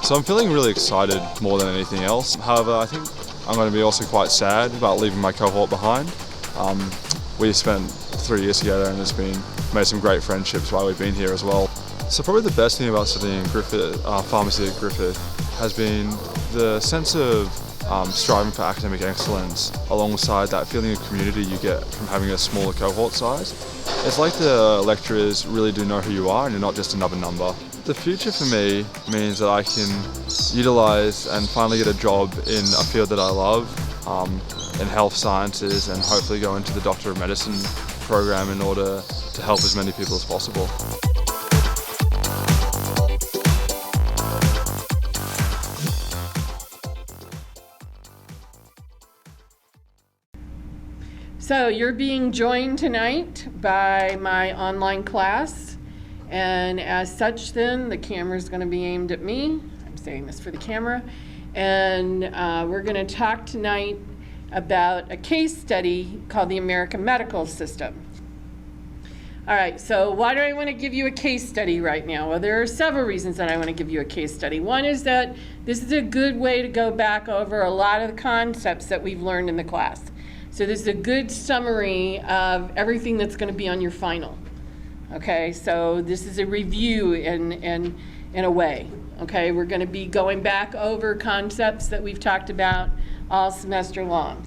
So I'm feeling really excited more than anything else. However, I think I'm going to be also quite sad about leaving my cohort behind. We spent 3 years together and made some great friendships while we've been here as well. So probably the best thing about studying pharmacy at Griffith has been the sense of striving for academic excellence alongside that feeling of community you get from having a smaller cohort size. It's like the lecturers really do know who you are and you're not just another number. The future for me means that I can utilise and finally get a job in a field that I love, in health sciences, and hopefully go into the Doctor of Medicine program in order to help as many people as possible. So you're being joined tonight by my online class, and as such then the camera is going to be aimed at me. I'm saying this for the camera, and we're going to talk tonight about a case study called the American medical system. All right, so why do I want to give you a case study right now? Well, there are several reasons that I want to give you a case study. One is that this is a good way to go back over a lot of the concepts that we've learned in the class. So this is a good summary of everything that's going to be on your final. Okay, so this is a review in a way. Okay, we're going to be going back over concepts that we've talked about all semester long.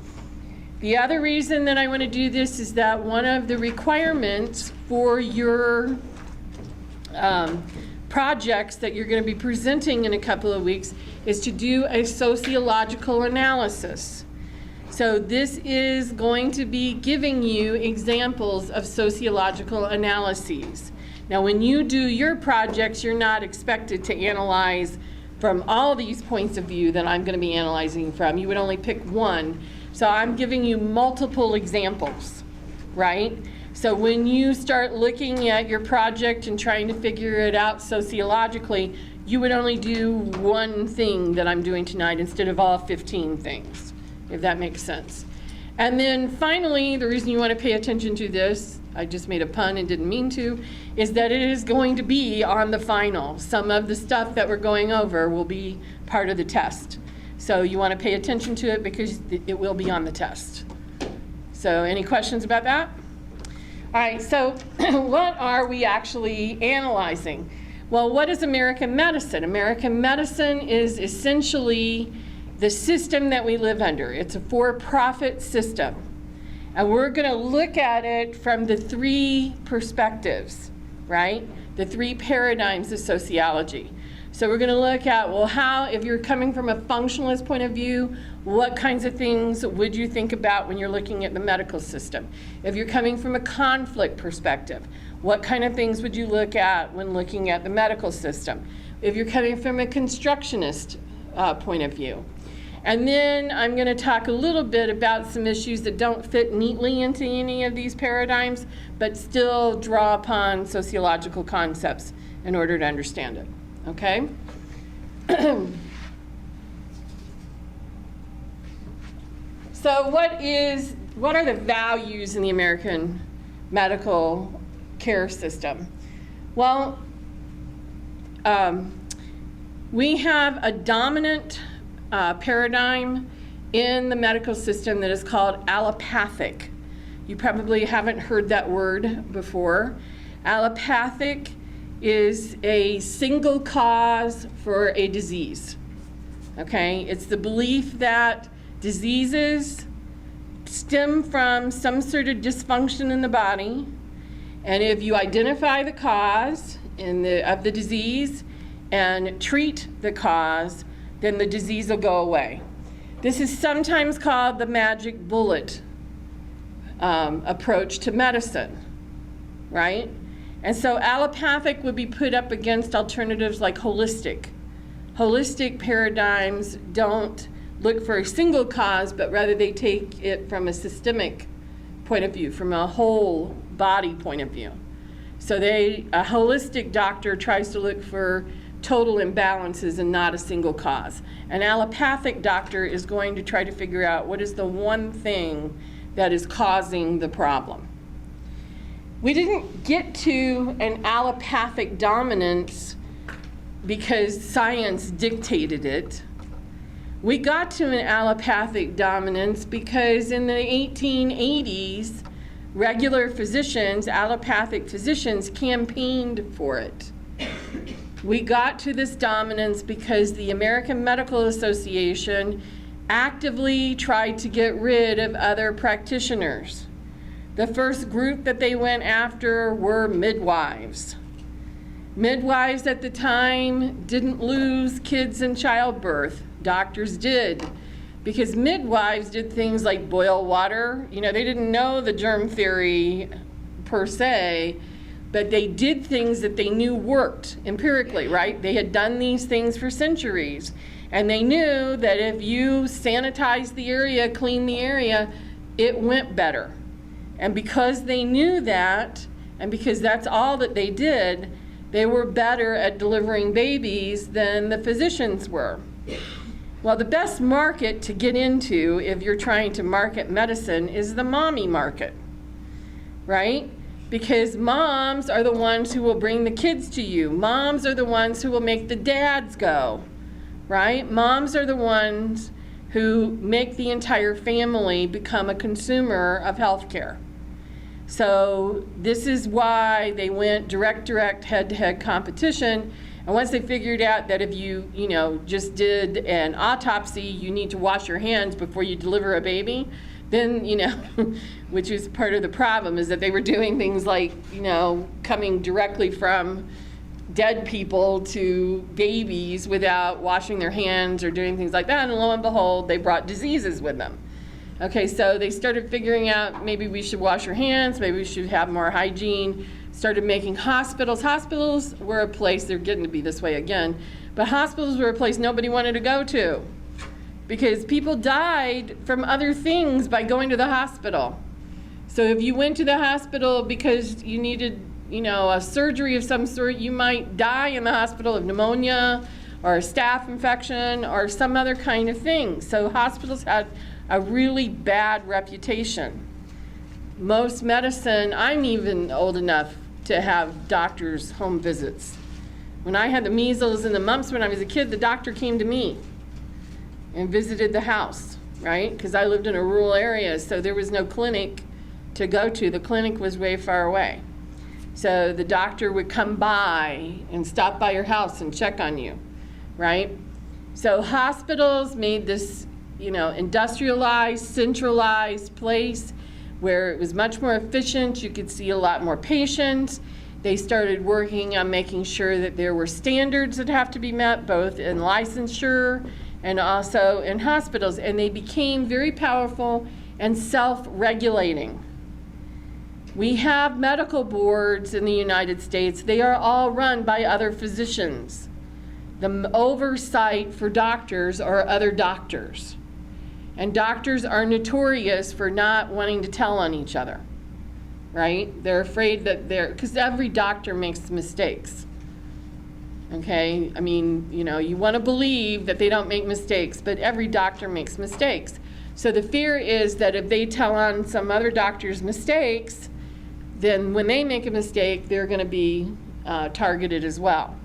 The other reason that I want to do this is that one of the requirements for your projects that you're going to be presenting in a couple of weeks is to do a sociological analysis. So this is going to be giving you examples of sociological analyses. Now when you do your projects, you're not expected to analyze from all these points of view that I'm going to be analyzing from. You would only pick one. So I'm giving you multiple examples, right? So when you start looking at your project and trying to figure it out sociologically, you would only do one thing that I'm doing tonight instead of all 15 things, if that makes sense. And then finally, the reason you want to pay attention to this, I just made a pun and didn't mean to, is that it is going to be on the final. Some of the stuff that we're going over will be part of the test. So you want to pay attention to it because it will be on the test. So any questions about that? All right, so what are we actually analyzing? Well, what is American medicine? American medicine is essentially the system that we live under. It's a for-profit system. And we're going to look at it from the three perspectives, right? The three paradigms of sociology. So we're going to look at, well, how, if you're coming from a functionalist point of view, what kinds of things would you think about when you're looking at the medical system? If you're coming from a conflict perspective, what kind of things would you look at when looking at the medical system? If you're coming from a constructionist point of view. And then I'm going to talk a little bit about some issues that don't fit neatly into any of these paradigms, but still draw upon sociological concepts in order to understand it. Okay? So what are the values in the American medical care system? Well, we have a dominant paradigm in the medical system that is called allopathic. You probably haven't heard that word before. Allopathic is a single cause for a disease. Okay? It's the belief that diseases stem from some sort of dysfunction in the body, and if you identify the cause of the disease and treat the cause, then the disease will go away. This is sometimes called the magic bullet approach to medicine, right? And so allopathic would be put up against alternatives like holistic. Holistic paradigms don't look for a single cause, but rather they take it from a systemic point of view, from a whole body point of view. So a holistic doctor tries to look for total imbalances and not a single cause. An allopathic doctor is going to try to figure out what is the one thing that is causing the problem. We didn't get to an allopathic dominance because science dictated it. We got to an allopathic dominance because in the 1880s, regular physicians, allopathic physicians, campaigned for it. We got to this dominance because the American Medical Association actively tried to get rid of other practitioners. The first group that they went after were midwives. Midwives at the time didn't lose kids in childbirth. Doctors did, because midwives did things like boil water. You know, they didn't know the germ theory per se, but they did things that they knew worked empirically, right? They had done these things for centuries, and they knew that if you sanitized the area, cleaned the area, it went better. And because they knew that, and because that's all that they did, they were better at delivering babies than the physicians were. Well, the best market to get into if you're trying to market medicine is the mommy market, right? Because moms are the ones who will bring the kids to you. Moms are the ones who will make the dads go, right? Moms are the ones who make the entire family become a consumer of healthcare. So this is why they went direct, head-to-head competition. And once they figured out that if you just did an autopsy, you need to wash your hands before you deliver a baby, then, which is part of the problem, is that they were doing things like, coming directly from dead people to babies without washing their hands or doing things like that. And lo and behold, they brought diseases with them. Okay, so they started figuring out maybe we should wash our hands, maybe we should have more hygiene, started making hospitals. Hospitals were a place, they're getting to be this way again, but hospitals were a place nobody wanted to go to because people died from other things by going to the hospital. So if you went to the hospital because you needed, a surgery of some sort, you might die in the hospital of pneumonia or a staph infection or some other kind of thing. So hospitals had a really bad reputation. Most medicine, I'm even old enough to have doctors' home visits. When I had the measles and the mumps when I was a kid, the doctor came to me and visited the house, right? Because I lived in a rural area, so there was no clinic to go to. The clinic was way far away. So the doctor would come by and stop by your house and check on you, right? So hospitals made this industrialized, centralized place where it was much more efficient. You could see a lot more patients. They started working on making sure that there were standards that have to be met, both in licensure and also in hospitals. And they became very powerful and self-regulating. We have medical boards in the United States. They are all run by other physicians. The oversight for doctors are other doctors. And doctors are notorious for not wanting to tell on each other, right? They're afraid that because every doctor makes mistakes, okay? I mean, you want to believe that they don't make mistakes, but every doctor makes mistakes. So the fear is that if they tell on some other doctor's mistakes, then when they make a mistake, they're going to be targeted as well.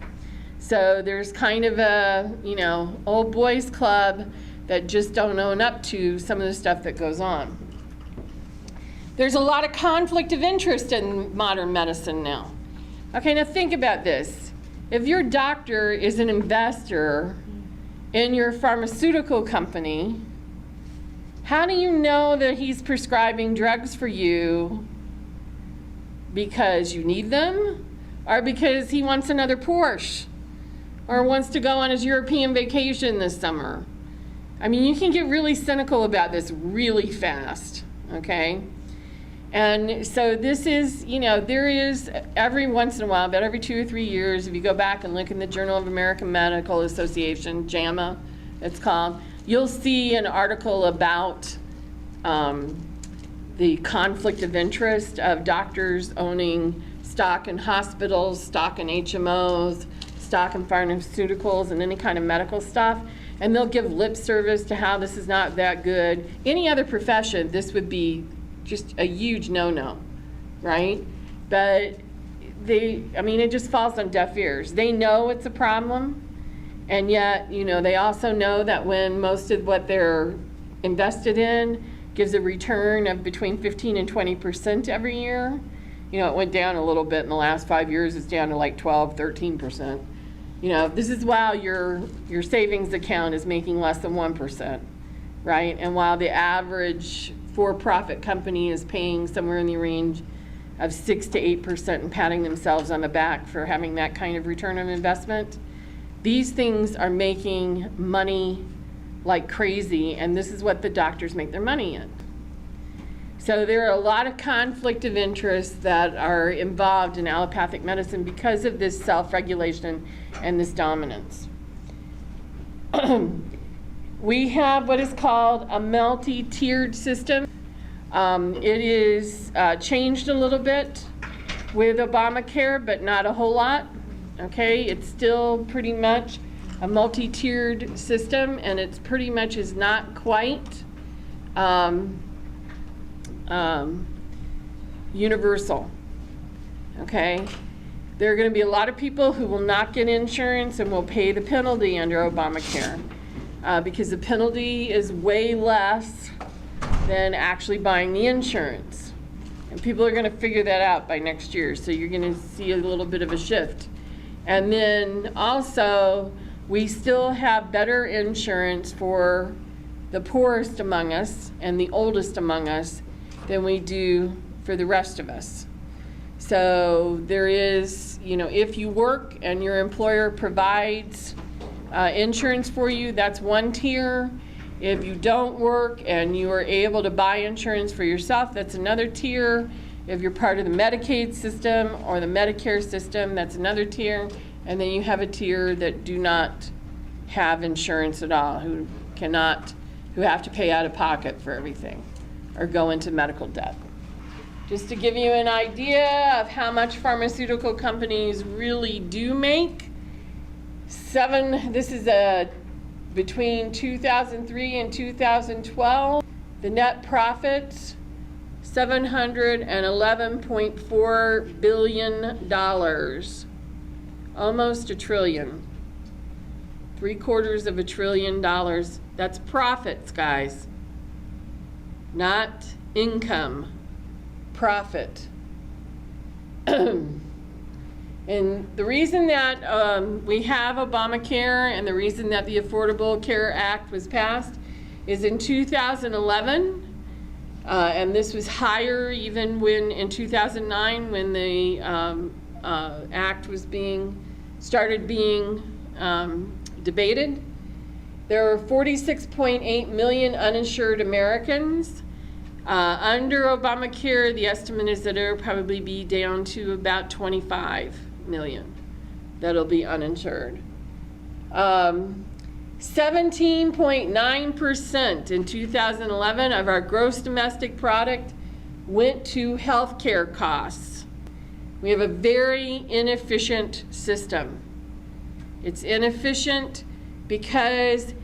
So there's kind of a, old boys club that just don't own up to some of the stuff that goes on. There's a lot of conflict of interest in modern medicine now. Okay, now think about this. If your doctor is an investor in your pharmaceutical company, how do you know that he's prescribing drugs for you because you need them, or because he wants another Porsche, or wants to go on his European vacation this summer? I mean, you can get really cynical about this really fast, okay? And so this is, there is every once in a while, about every 2 or 3 years, if you go back and look in the Journal of American Medical Association, JAMA, it's called, you'll see an article about the conflict of interest of doctors owning stock in hospitals, stock in HMOs, stock in pharmaceuticals, and any kind of medical stuff. And they'll give lip service to how this is not that good. Any other profession, this would be just a huge no-no, right? But it just falls on deaf ears. They know it's a problem, and yet, they also know that when most of what they're invested in gives a return of between 15 and 20% every year. It went down a little bit in the last 5 years. It's down to like 12, 13%. This is while your savings account is making less than 1%, right? And while the average for-profit company is paying somewhere in the range of 6 to 8% and patting themselves on the back for having that kind of return on investment, these things are making money like crazy, and this is what the doctors make their money in. So there are a lot of conflict of interest that are involved in allopathic medicine because of this self-regulation and this dominance. We have what is called a multi-tiered system. It is changed a little bit with Obamacare, but not a whole lot. Okay, it's still pretty much a multi-tiered system, and it's pretty much is not quite universal. Okay, there are going to be a lot of people who will not get insurance and will pay the penalty under Obamacare because the penalty is way less than actually buying the insurance. And people are going to figure that out by next year, so you're going to see a little bit of a shift. And then also, we still have better insurance for the poorest among us and the oldest among us than we do for the rest of us. So there is, if you work and your employer provides insurance for you, that's one tier. If you don't work and you are able to buy insurance for yourself, that's another tier. If you're part of the Medicaid system or the Medicare system, that's another tier. And then you have a tier that do not have insurance at all, who have to pay out of pocket for everything or go into medical debt. Just to give you an idea of how much pharmaceutical companies really do make, this is between 2003 and 2012, the net profits, $711.4 billion, almost $1 trillion, $750 billion. That's profits, guys, not income, profit. And the reason that we have Obamacare and the reason that the Affordable Care Act was passed is in 2011, and this was higher even when in 2009 when the act was started being debated. There were 46.8 million uninsured Americans. Under Obamacare, the estimate is that it will probably be down to about 25 million that'll be uninsured. 17.9% in 2011 of our gross domestic product went to health care costs. We have a very inefficient system. It's inefficient because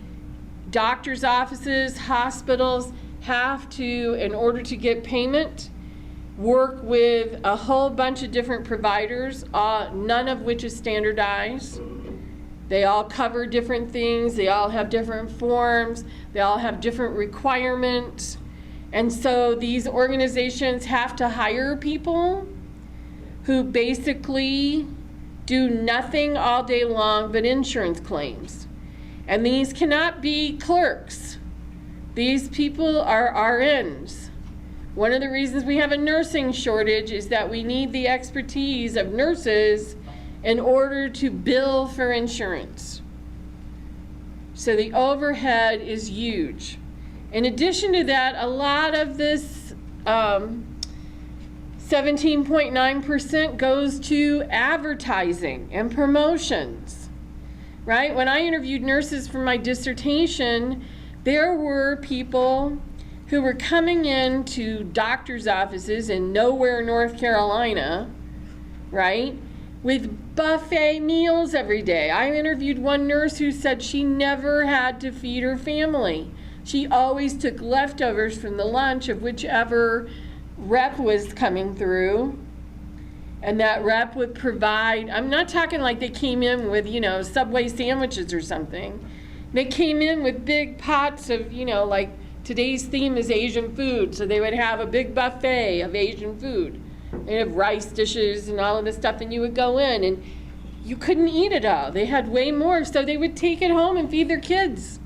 doctors' offices, hospitals have to, in order to get payment, work with a whole bunch of different providers, none of which is standardized. They all cover different things, they all have different forms, they all have different requirements. And so these organizations have to hire people who basically do nothing all day long but insurance claims. And these cannot be clerks. These people are RNs. One of the reasons we have a nursing shortage is that we need the expertise of nurses in order to bill for insurance. So the overhead is huge. In addition to that, a lot of this 17.9% goes to advertising and promotions, right? When I interviewed nurses for my dissertation, there were people who were coming into doctor's offices in nowhere, North Carolina, right, with buffet meals every day. I interviewed one nurse who said she never had to feed her family. She always took leftovers from the lunch of whichever rep was coming through, And that rep would provide, I'm not talking like they came in with, Subway sandwiches or something. They came in with big pots of, like today's theme is Asian food, so they would have a big buffet of Asian food. They'd have rice dishes and all of this stuff, and you would go in, and you couldn't eat it all. They had way more, so they would take it home and feed their kids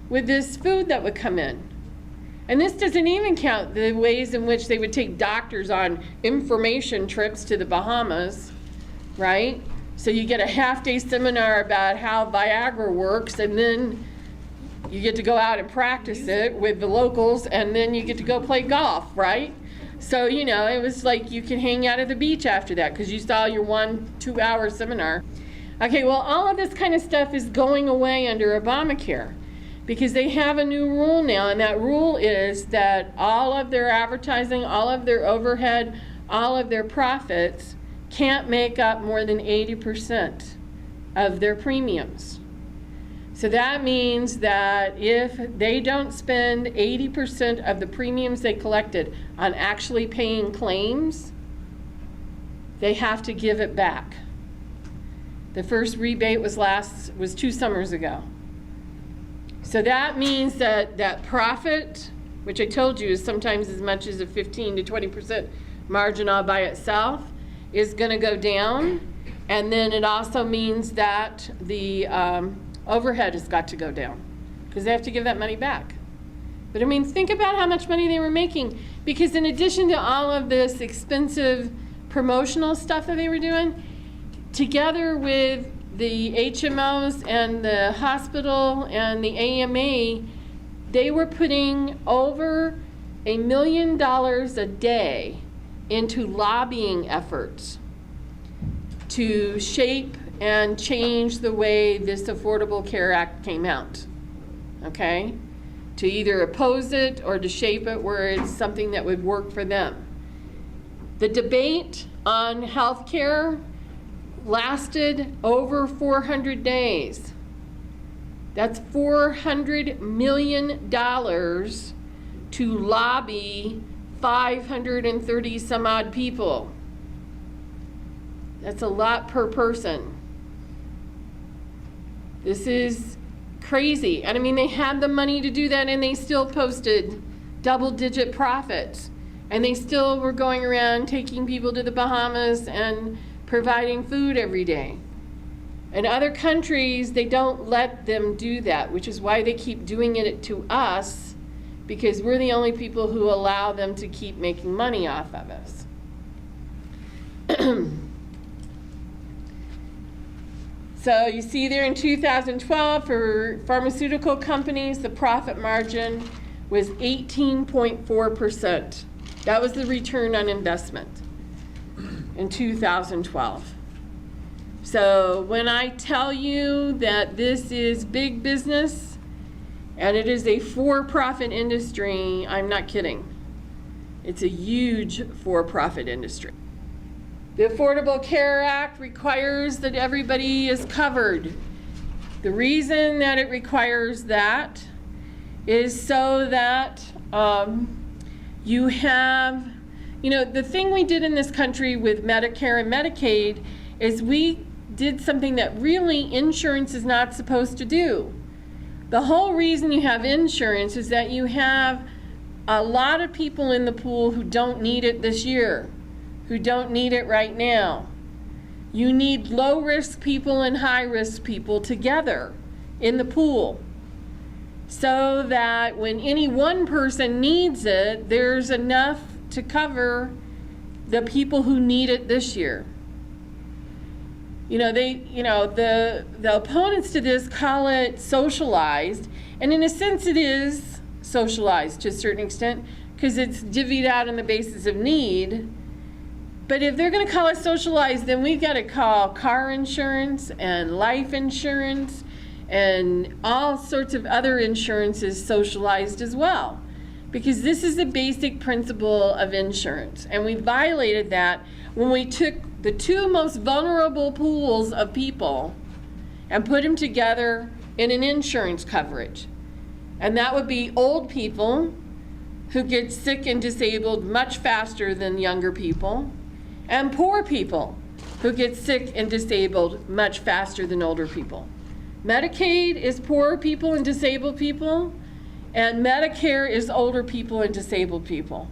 with this food that would come in. And this doesn't even count the ways in which they would take doctors on information trips to the Bahamas, right? So you get a half-day seminar about how Viagra works, and then you get to go out and practice it with the locals, and then you get to go play golf, right? So, it was like you could hang out at the beach after that because you saw your 1-2 hour seminar. Okay, well, all of this kind of stuff is going away under Obamacare, because they have a new rule now, and that rule is that all of their advertising, all of their overhead, all of their profits can't make up more than 80% of their premiums. So that means that if they don't spend 80% of the premiums they collected on actually paying claims, they have to give it back. The first rebate was 2 summers ago. So that means that profit, which I told you is sometimes as much as a 15 to 20% margin all by itself, is going to go down. And then it also means that the overhead has got to go down because they have to give that money back. But I mean, think about how much money they were making, because in addition to all of this expensive promotional stuff that they were doing, together with the HMOs and the hospital and the AMA, they were putting over $1 million a day into lobbying efforts to shape and change the way this Affordable Care Act came out, okay? To either oppose it or to shape it where it's something that would work for them. The debate on health care lasted over 400 days. That's $400 million to lobby 530 some odd people. That's a lot per person. This is crazy. And I mean, they had the money to do that, and they still posted double-digit profits. And they still were going around taking people to the Bahamas and providing food every day. In other countries, they don't let them do that, which is why they keep doing it to us, because we're the only people who allow them to keep making money off of us. So you see there in 2012 for pharmaceutical companies, the profit margin was 18.4%. That was the return on investment in 2012. So when I tell you that this is big business and it is a for-profit industry, I'm not kidding. It's a huge for-profit industry. The Affordable Care Act requires that everybody is covered. The reason that it requires that is so that you have, the thing we did in this country with Medicare and Medicaid is we did something that really insurance is not supposed to do. The whole reason you have insurance is that you have a lot of people in the pool who don't need it this year, who don't need it right now. You need low-risk people and high-risk people together in the pool so that when any one person needs it, there's enough to cover the people who need it this year. The opponents to this call it socialized, and in a sense it is socialized to a certain extent because it's divvied out on the basis of need. But if they're going to call it socialized, then we've got to call car insurance and life insurance and all sorts of other insurances socialized as well. Because this is the basic principle of insurance. And we violated that when we took the two most vulnerable pools of people and put them together in an insurance coverage. And that would be old people who get sick and disabled much faster than younger people, and poor people who get sick and disabled much faster than older people. Medicaid is poor people and disabled people, and Medicare is older people and disabled people,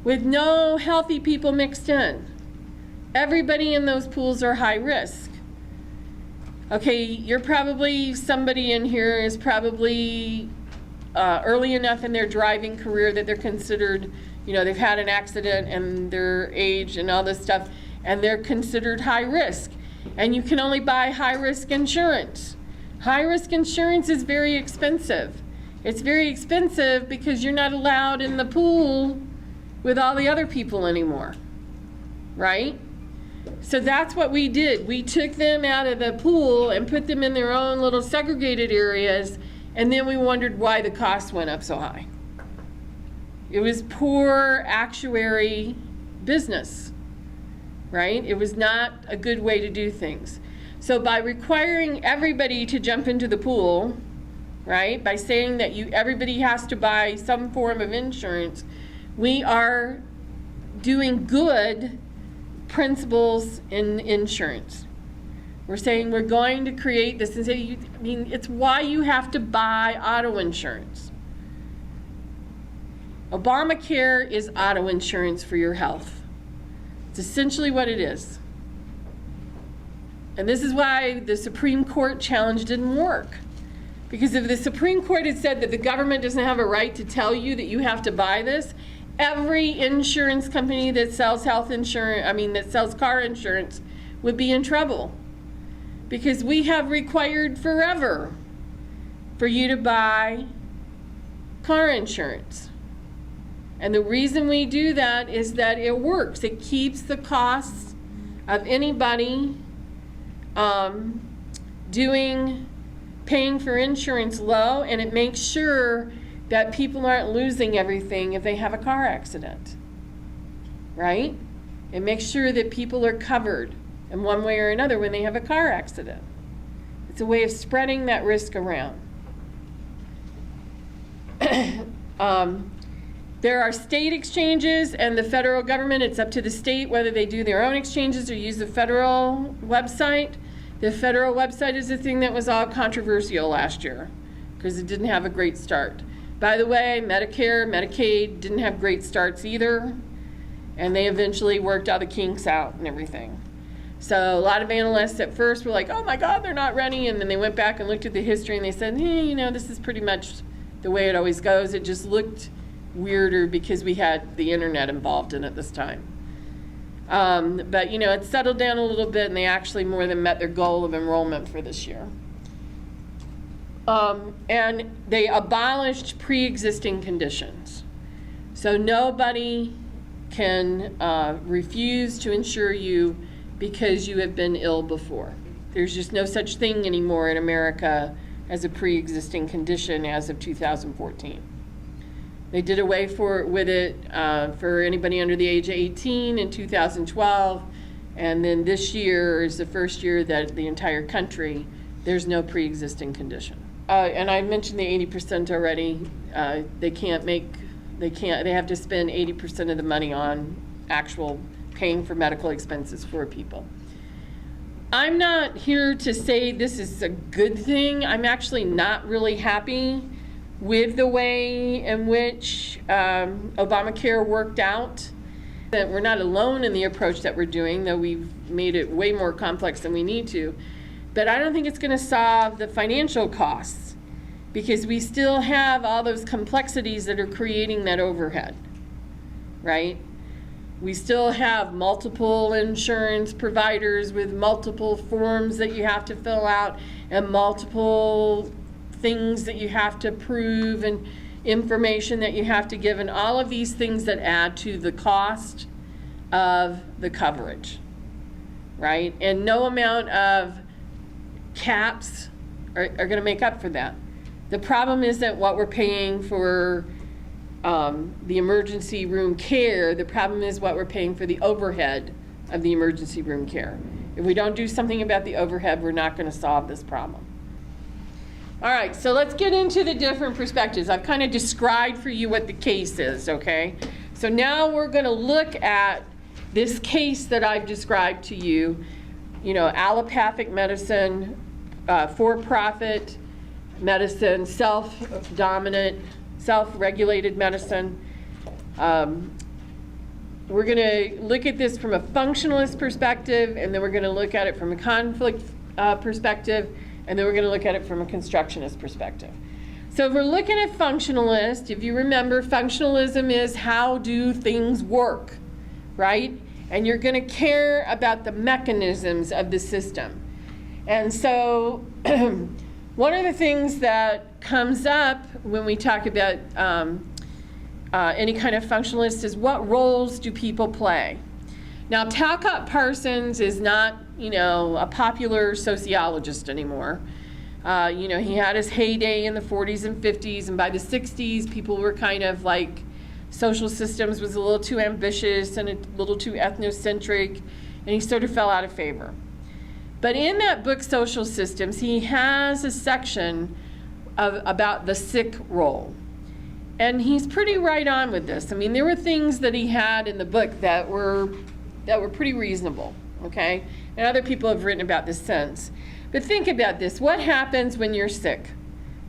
with no healthy people mixed in. Everybody in those pools are high risk. Okay, you're probably, somebody in here is probably early enough in their driving career that they're considered, you know, they've had an accident and their age and all this stuff, and they're considered high risk. And you can only buy high risk insurance. High risk insurance is very expensive. It's very expensive because you're not allowed in the pool with all the other people anymore, right? So that's what we did. We took them out of the pool and put them in their own little segregated areas, and then we wondered why the cost went up so high. It was poor actuary business, right? It was not a good way to do things. So by requiring everybody to jump into the pool, right, by saying that everybody has to buy some form of insurance, we are doing good principles in insurance. We're saying we're going to create this and say, I mean, it's why you have to buy auto insurance. Obamacare is auto insurance for your health. It's essentially what it is. And this is why the Supreme Court challenge didn't work. Because if the Supreme Court had said that the government doesn't have a right to tell you that you have to buy this, every insurance company that sells health insurance, that sells car insurance would be in trouble. Because we have required forever for you to buy car insurance. And the reason we do that is that it works. It keeps the costs of anybody paying for insurance low, and it makes sure that people aren't losing everything if they have a car accident, right? It makes sure that people are covered in one way or another when they have a car accident. It's a way of spreading that risk around. There are state exchanges and the federal government. It's up to the state whether they do their own exchanges or use the federal website. The federal website is the thing that was all controversial last year because it didn't have a great start. By the way, Medicare, Medicaid didn't have great starts either, and they eventually worked all the kinks out and everything. So a lot of analysts at first were like, oh my God, they're not ready, and then they went back and looked at the history and they said, hey, this is pretty much the way it always goes. It just looked weirder because we had the internet involved in it this time. But it settled down a little bit, and they actually more than met their goal of enrollment for this year. And they abolished pre-existing conditions. So nobody can refuse to insure you because you have been ill before. There's just no such thing anymore in America as a pre-existing condition as of 2014. They did away with it for anybody under the age of 18 in 2012, and then this year is the first year that the entire country, there's no pre-existing condition. And I mentioned the 80% already. They have to spend 80% of the money on actual paying for medical expenses for people. I'm not here to say this is a good thing. I'm actually not really happy with the way in which Obamacare worked out. That we're not alone in the approach that we're doing, though we've made it way more complex than we need to. But I don't think it's going to solve the financial costs because we still have all those complexities that are creating that overhead, right? We still have multiple insurance providers with multiple forms that you have to fill out and multiple things that you have to prove and information that you have to give, and all of these things that add to the cost of the coverage, right? And no amount of caps are going to make up for that. The problem is that what we're paying for the emergency room care, the problem is what we're paying for the overhead of the emergency room care. If we don't do something about the overhead, we're not going to solve this problem. All right, so let's get into the different perspectives. I've kind of described for you what the case is, okay? So now we're going to look at this case that I've described to you, allopathic medicine, for-profit medicine, self-dominant, self-regulated medicine. We're going to look at this from a functionalist perspective, and then we're going to look at it from a conflict perspective, and then we're going to look at it from a constructionist perspective. So if we're looking at functionalist, if you remember, functionalism is how do things work, right? And you're going to care about the mechanisms of the system. And so one of the things that comes up when we talk about any kind of functionalist is what roles do people play? Now, Talcott Parsons is not, a popular sociologist anymore. He had his heyday in the 40s and 50s, and by the 60s, people were kind of like, social systems was a little too ambitious and a little too ethnocentric, and he sort of fell out of favor. But in that book, Social Systems, he has a section about the sick role. And he's pretty right on with this. I mean, there were things that he had in the book that were pretty reasonable, okay? And other people have written about this since. But think about this. What happens when you're sick?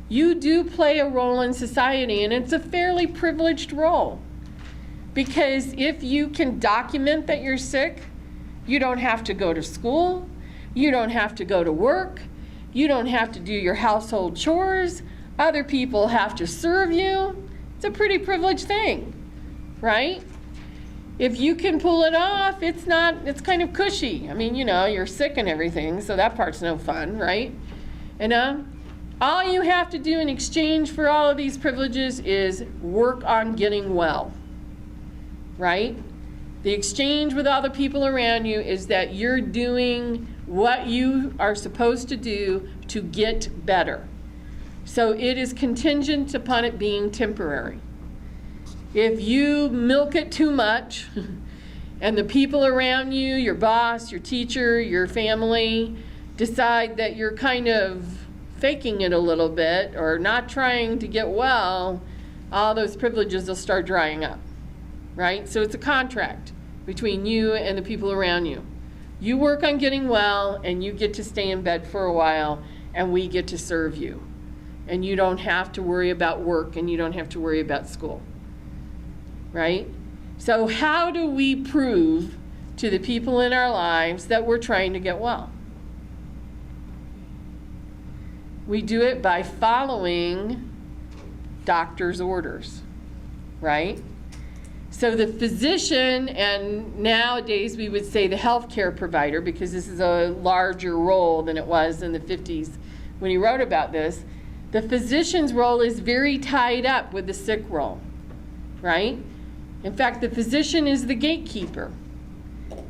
You do play a role in society, and it's a fairly privileged role. Because if you can document that you're sick, you don't have to go to school, you don't have to go to work, you don't have to do your household chores, other people have to serve you. It's a pretty privileged thing, right? If you can pull it off, it's kind of cushy. I mean, you're sick and everything, so that part's no fun, right? All you have to do in exchange for all of these privileges is work on getting well, right? The exchange with other people around you is that you're doing what you are supposed to do to get better. So it is contingent upon it being temporary. If you milk it too much, and the people around you, your boss, your teacher, your family, decide that you're kind of faking it a little bit or not trying to get well, all those privileges will start drying up, right? So it's a contract between you and the people around you. You work on getting well, and you get to stay in bed for a while, and we get to serve you. And you don't have to worry about work, and you don't have to worry about school, right? So how do we prove to the people in our lives that we're trying to get well? We do it by following doctor's orders, right? So the physician, and nowadays we would say the healthcare provider, because this is a larger role than it was in the 50s when he wrote about this, the physician's role is very tied up with the sick role, right? In fact, the physician is the gatekeeper.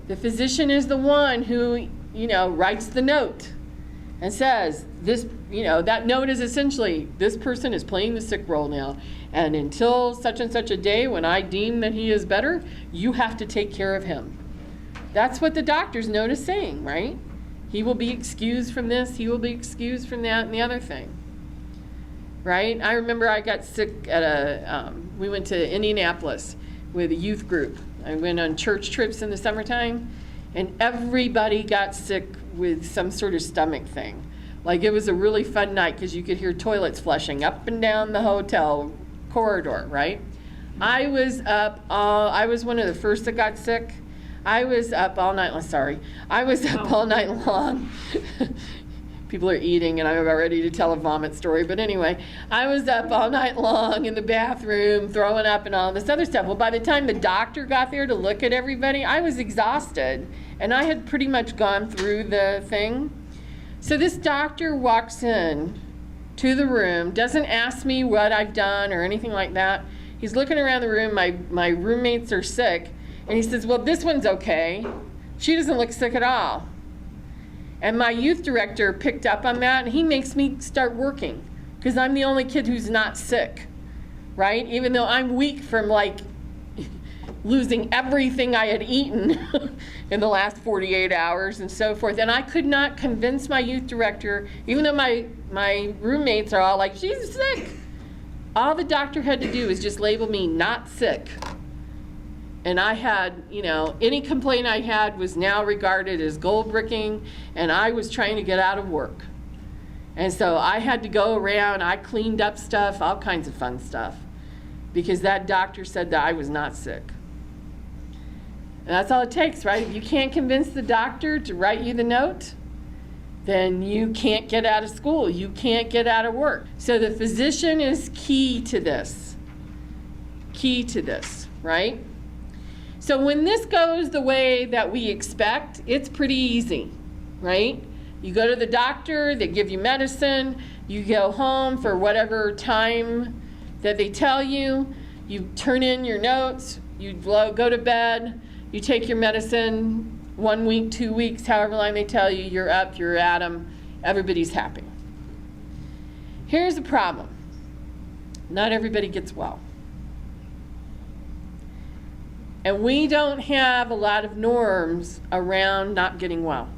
The physician is the one who, writes the note and says, this, that note is essentially, this person is playing the sick role now, and until such and such a day when I deem that he is better, you have to take care of him. That's what the doctor's note is saying, right? He will be excused from this, he will be excused from that, and the other thing. Right? I remember I got sick at we went to Indianapolis with a youth group. I went on church trips in the summertime, and everybody got sick with some sort of stomach thing. Like, it was a really fun night because you could hear toilets flushing up and down the hotel corridor, right? I was one of the first that got sick. I was up all night long, all night long. People are eating, and I'm about ready to tell a vomit story. But anyway, I was up all night long in the bathroom, throwing up and all this other stuff. Well, by the time the doctor got there to look at everybody, I was exhausted, and I had pretty much gone through the thing. So this doctor walks in to the room, doesn't ask me what I've done or anything like that. He's looking around the room. My roommates are sick, and he says, well, this one's okay. She doesn't look sick at all. And my youth director picked up on that, and he makes me start working because I'm the only kid who's not sick, right? Even though I'm weak from losing everything I had eaten in the last 48 hours and so forth. And I could not convince my youth director, even though my roommates are all like, she's sick. All the doctor had to do was just label me not sick. And I had, any complaint I had was now regarded as gold bricking, and I was trying to get out of work. And so I had to go around, I cleaned up stuff, all kinds of fun stuff, because that doctor said that I was not sick. And that's all it takes, right? If you can't convince the doctor to write you the note, then you can't get out of school, you can't get out of work. So the physician is key to this, right? So when this goes the way that we expect, it's pretty easy, right? You go to the doctor, they give you medicine, you go home for whatever time that they tell you, you turn in your notes, you go to bed, you take your medicine 1 week, 2 weeks, however long they tell you, you're up, you're at 'em, everybody's happy. Here's the problem. Not everybody gets well. And we don't have a lot of norms around not getting well.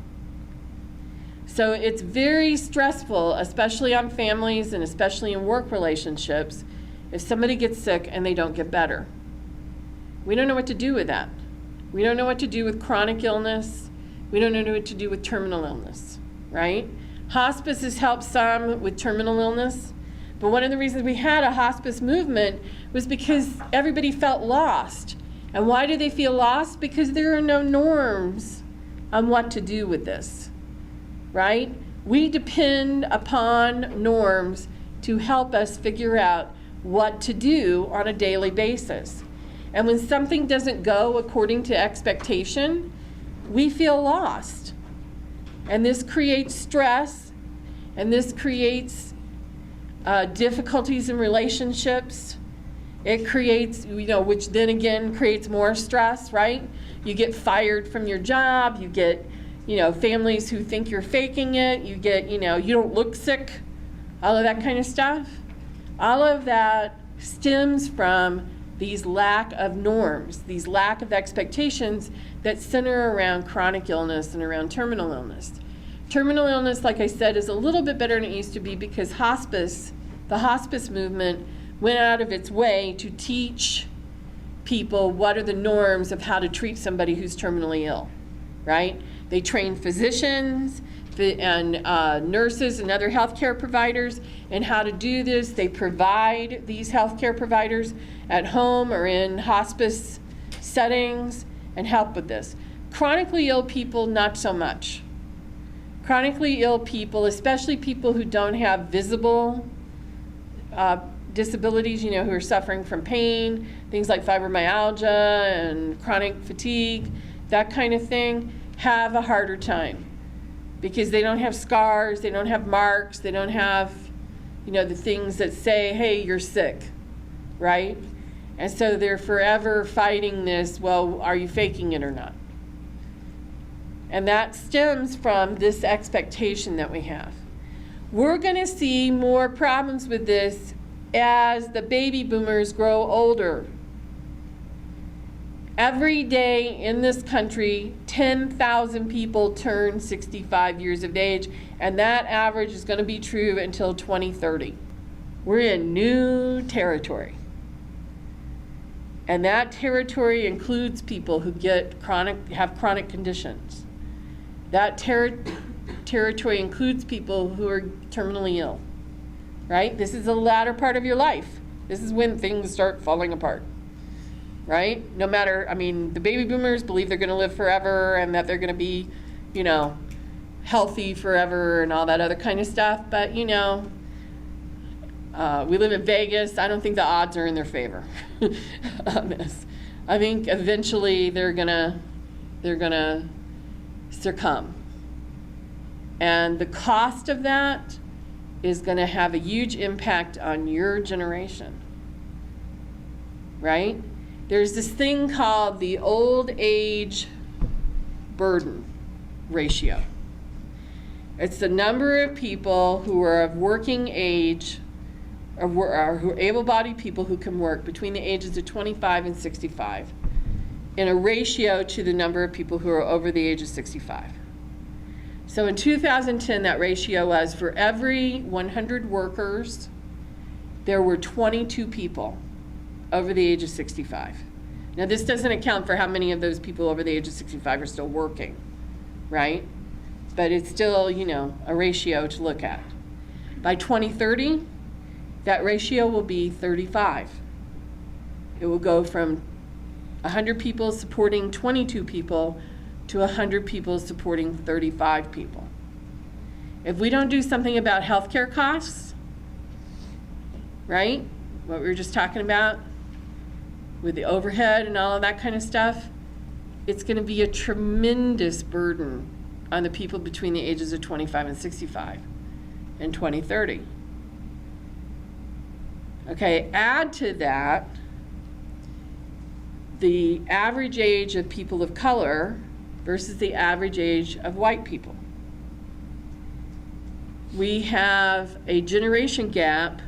So it's very stressful, especially on families and especially in work relationships, if somebody gets sick and they don't get better. We don't know what to do with that. We don't know what to do with chronic illness. We don't know what to do with terminal illness, right? Hospice has helped some with terminal illness, but one of the reasons we had a hospice movement was because everybody felt lost. And why do they feel lost? Because there are no norms on what to do with this, right? We depend upon norms to help us figure out what to do on a daily basis. And when something doesn't go according to expectation, we feel lost. And this creates stress, and this creates difficulties in relationships. It creates, which then again creates more stress, right? You get fired from your job, you get, families who think you're faking it, you get, you don't look sick, all of that kind of stuff. All of that stems from these lack of norms, these lack of expectations that center around chronic illness and around terminal illness. Terminal illness, like I said, is a little bit better than it used to be because the hospice movement went out of its way to teach people what are the norms of how to treat somebody who's terminally ill, right? They train physicians and nurses and other healthcare providers in how to do this. They provide these healthcare providers at home or in hospice settings and help with this. Chronically ill people, not so much. Chronically ill people, especially people who don't have visible disabilities, who are suffering from pain, things like fibromyalgia and chronic fatigue, that kind of thing, have a harder time because they don't have scars, they don't have marks, they don't have, the things that say, hey, you're sick, right? And so they're forever fighting this, well, are you faking it or not? And that stems from this expectation that we have. We're going to see more problems with this as the baby boomers grow older. Every day in this country, 10,000 people turn 65 years of age, and that average is going to be true until 2030. We're in new territory. And that territory includes people who have chronic conditions. That territory includes people who are terminally ill, right? This is the latter part of your life. This is when things start falling apart, right? No matter, the baby boomers believe they're going to live forever and that they're going to be, healthy forever and all that other kind of stuff. But, we live in Vegas. I don't think the odds are in their favor on this. I think eventually they're gonna succumb. And the cost of that is going to have a huge impact on your generation, right? There's this thing called the old age burden ratio. It's the number of people who are of working age, or who are able-bodied people who can work between the ages of 25 and 65 in a ratio to the number of people who are over the age of 65. So in 2010, that ratio was for every 100 workers, there were 22 people over the age of 65. Now, this doesn't account for how many of those people over the age of 65 are still working, right? But it's still, you know, a ratio to look at. By 2030, that ratio will be 35. It will go from 100 people supporting 22 people to 100 people supporting 35 people. If we don't do something about healthcare costs, right? What we were just talking about with the overhead and all of that kind of stuff, it's going to be a tremendous burden on the people between the ages of 25 and 65 in 2030. Okay, add to that the average age of people of color versus the average age of white people. We have a generation gap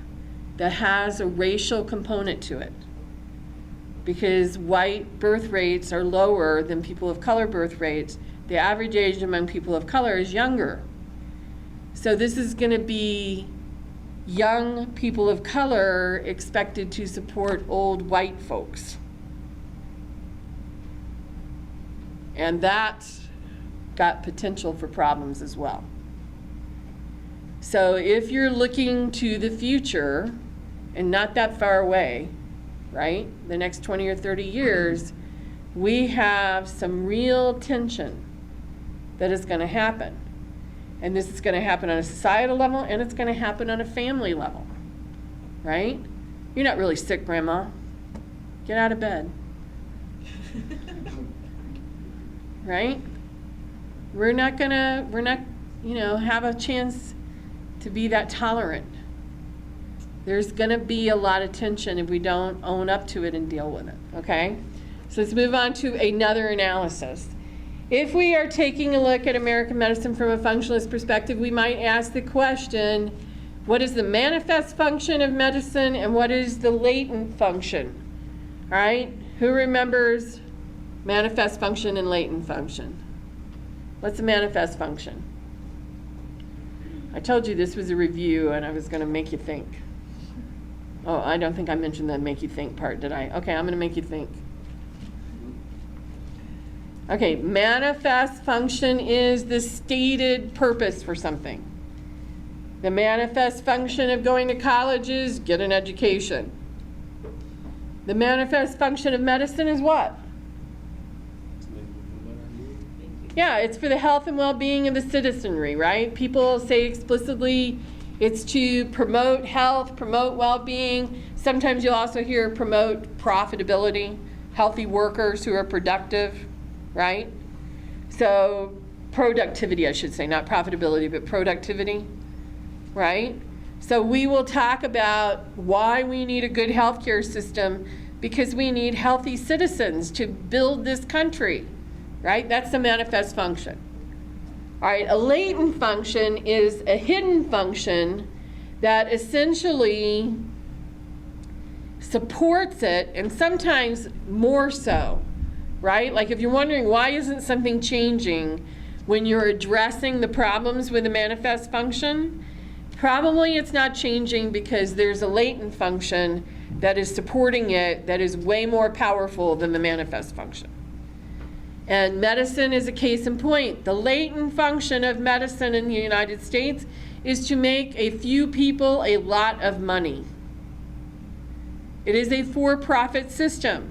that has a racial component to it, because white birth rates are lower than people of color birth rates. The average age among people of color is younger. So this is going to be young people of color expected to support old white folks. And that's got potential for problems as well. So if you're looking to the future, and not that far away, right? The next 20 or 30 years, we have some real tension that is going to happen. And this is going to happen on a societal level, and it's going to happen on a family level, right? You're not really sick, Grandma. Get out of bed. Right? We're not, you know, have a chance to be that tolerant. There's going to be a lot of tension if we don't own up to it and deal with it, okay? So let's move on to another analysis. If we are taking a look at American medicine from a functionalist perspective, we might ask the question, what is the manifest function of medicine and what is the latent function? All right? Who remembers manifest function and latent function? What's the manifest function? I told you this was a review and I was going to make you think. Oh, I don't think I mentioned the make you think part, did I? Okay, I'm going to make you think. Okay, manifest function is the stated purpose for something. The manifest function of going to college is get an education. The manifest function of medicine is what? Yeah, it's for the health and well-being of the citizenry, right? People say explicitly it's to promote health, promote well-being. Sometimes you'll also hear promote profitability, healthy workers who are productive, right? So productivity, I should say, not profitability, but productivity, right? So we will talk about why we need a good healthcare system, because we need healthy citizens to build this country, right? That's the manifest function. All right, a latent function is a hidden function that essentially supports it, and sometimes more so, right? Like if you're wondering why isn't something changing when you're addressing the problems with the manifest function, probably it's not changing because there's a latent function that is supporting it that is way more powerful than the manifest function. And medicine is a case in point. The latent function of medicine in the United States is to make a few people a lot of money. It is a for-profit system.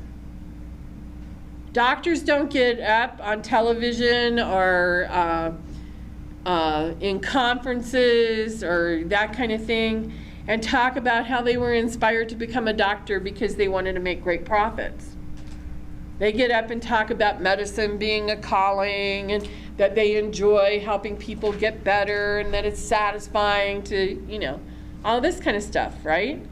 Doctors don't get up on television or in conferences or that kind of thing and talk about how they were inspired to become a doctor because they wanted to make great profits. They get up and talk about medicine being a calling and that they enjoy helping people get better and that it's satisfying to, you know, all this kind of stuff, right?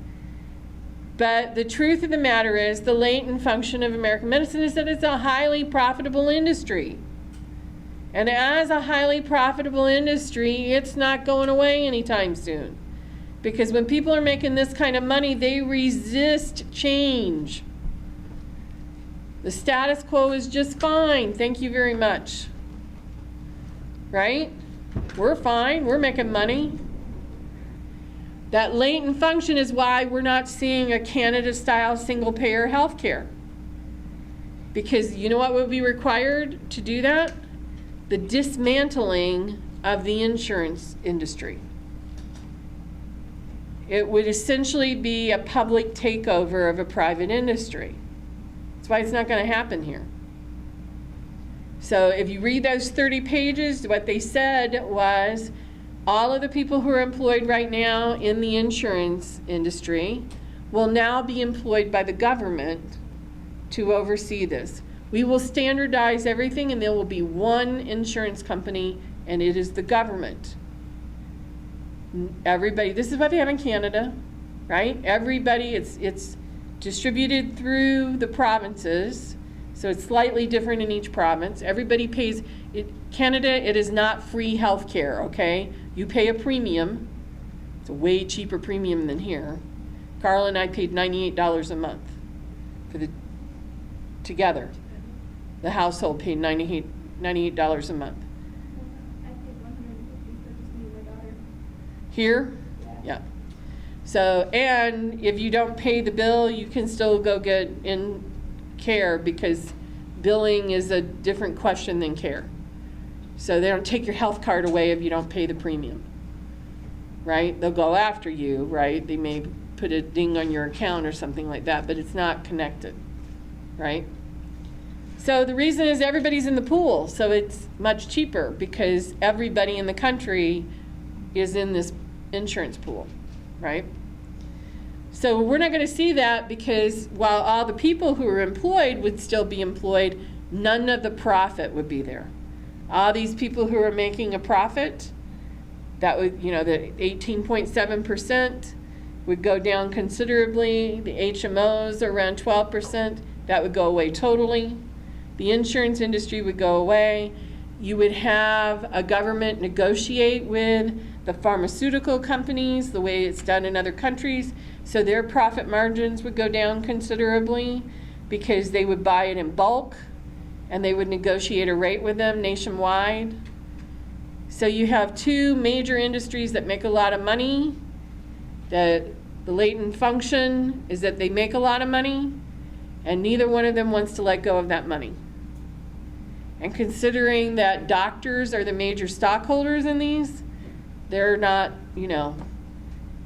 But the truth of the matter is the latent function of American medicine is that it's a highly profitable industry. And as a highly profitable industry, it's not going away anytime soon. Because when people are making this kind of money, they resist change. The status quo is just fine. Thank you very much. Right? We're fine. We're making money. That latent function is why we're not seeing a Canada-style single-payer health care. Because you know what would be required to do that? The dismantling of the insurance industry. It would essentially be a public takeover of a private industry. That's why it's not going to happen here. So if you read those 30 pages, what they said was all of the people who are employed right now in the insurance industry will now be employed by the government to oversee this. We will standardize everything, and there will be one insurance company, and it is the government. Everybody, this is what they have in Canada, right? Everybody, it's distributed through the provinces, so it's slightly different in each province. Everybody pays, Canada, it is not free health care, okay? You pay a premium. It's a way cheaper premium than here. Carla and I paid $98 a month for together. The household paid $98 a month. I paid $150 for just me and my daughter. Here? Yeah. So, and if you don't pay the bill, you can still go get in care, because billing is a different question than care. So they don't take your health card away if you don't pay the premium, right? They'll go after you, right? They may put a ding on your account or something like that, but it's not connected, right? So the reason is everybody's in the pool, so it's much cheaper because everybody in the country is in this insurance pool, right? So we're not going to see that, because while all the people who are employed would still be employed, none of the profit would be there. All these people who are making a profit, that would, you know, the 18.7% would go down considerably. The HMOs are around 12%. That would go away totally. The insurance industry would go away. You would have a government negotiate with the pharmaceutical companies the way it's done in other countries, so their profit margins would go down considerably because they would buy it in bulk and they would negotiate a rate with them nationwide. So you have two major industries that make a lot of money. The latent function is that they make a lot of money, and neither one of them wants to let go of that money. And considering that doctors are the major stockholders in these, they're not, you know,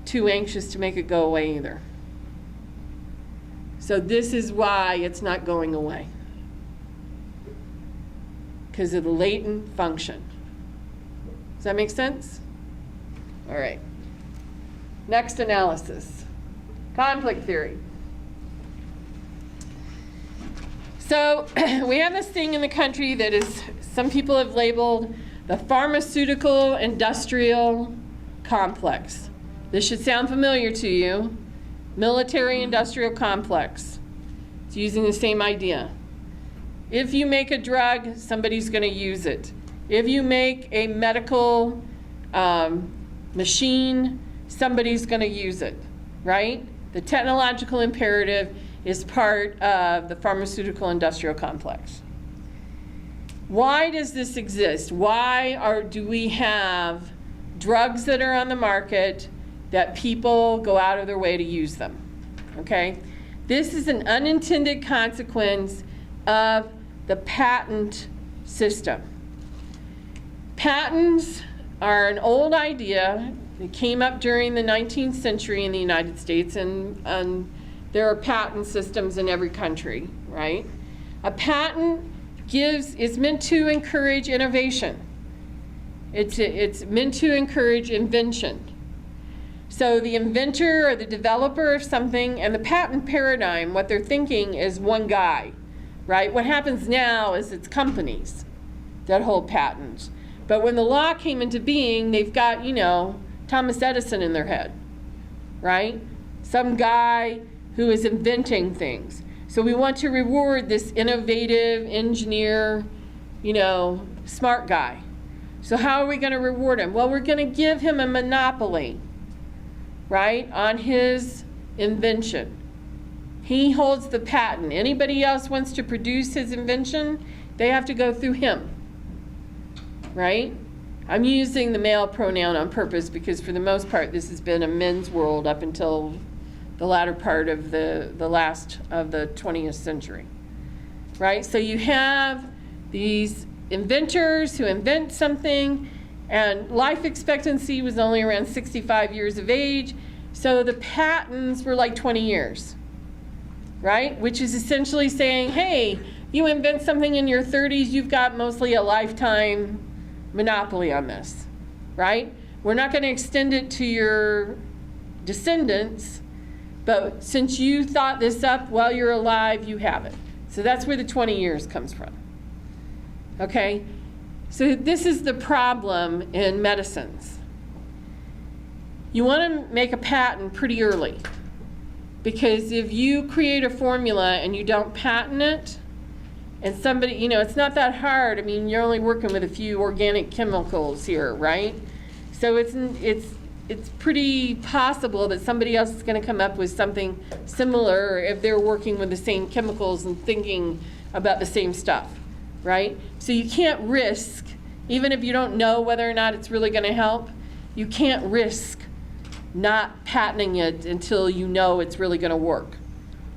too anxious to make it go away either. So this is why it's not going away, because of the latent function. Does that make sense? All right. Next analysis, conflict theory. So we have this thing in the country that is, some people have labeled the pharmaceutical industrial complex. This should sound familiar to you. Military industrial complex. It's using the same idea. If you make a drug, somebody's going to use it. If you make a medical machine, somebody's going to use it, right? The technological imperative is part of the pharmaceutical industrial complex. Why does this exist? Why do we have drugs that are on the market that people go out of their way to use them? Okay? This is an unintended consequence of the patent system. Patents are an old idea. It came up during the 19th century in the United States, and there are patent systems in every country, right? A patent is meant to encourage innovation. It's meant to encourage invention. So the inventor or the developer of something, and the patent paradigm, what they're thinking is one guy, right? What happens now is it's companies that hold patents. But when the law came into being, they've got, you know, Thomas Edison in their head, right? Some guy who is inventing things. So we want to reward this innovative engineer, you know, smart guy. So how are we going to reward him? Well, we're going to give him a monopoly, right, on his invention. He holds the patent. Anybody else wants to produce his invention, they have to go through him, right? I'm using the male pronoun on purpose because for the most part this has been a men's world up until the latter part of the last of the 20th century, right? So you have these inventors who invent something, and life expectancy was only around 65 years of age, so the patents were like 20 years, right? Which is essentially saying, hey, you invent something in your 30s, you've got mostly a lifetime monopoly on this, right? We're not going to extend it to your descendants, but since you thought this up while you're alive, you have it. So that's where the 20 years comes from. Okay? So this is the problem in medicines. You want to make a patent pretty early, because if you create a formula and you don't patent it, and somebody, you know, it's not that hard. I mean, you're only working with a few organic chemicals here, right? So it's pretty possible that somebody else is going to come up with something similar if they're working with the same chemicals and thinking about the same stuff, right? So you can't risk, even if you don't know whether or not it's really going to help, you can't risk not patenting it until you know it's really going to work.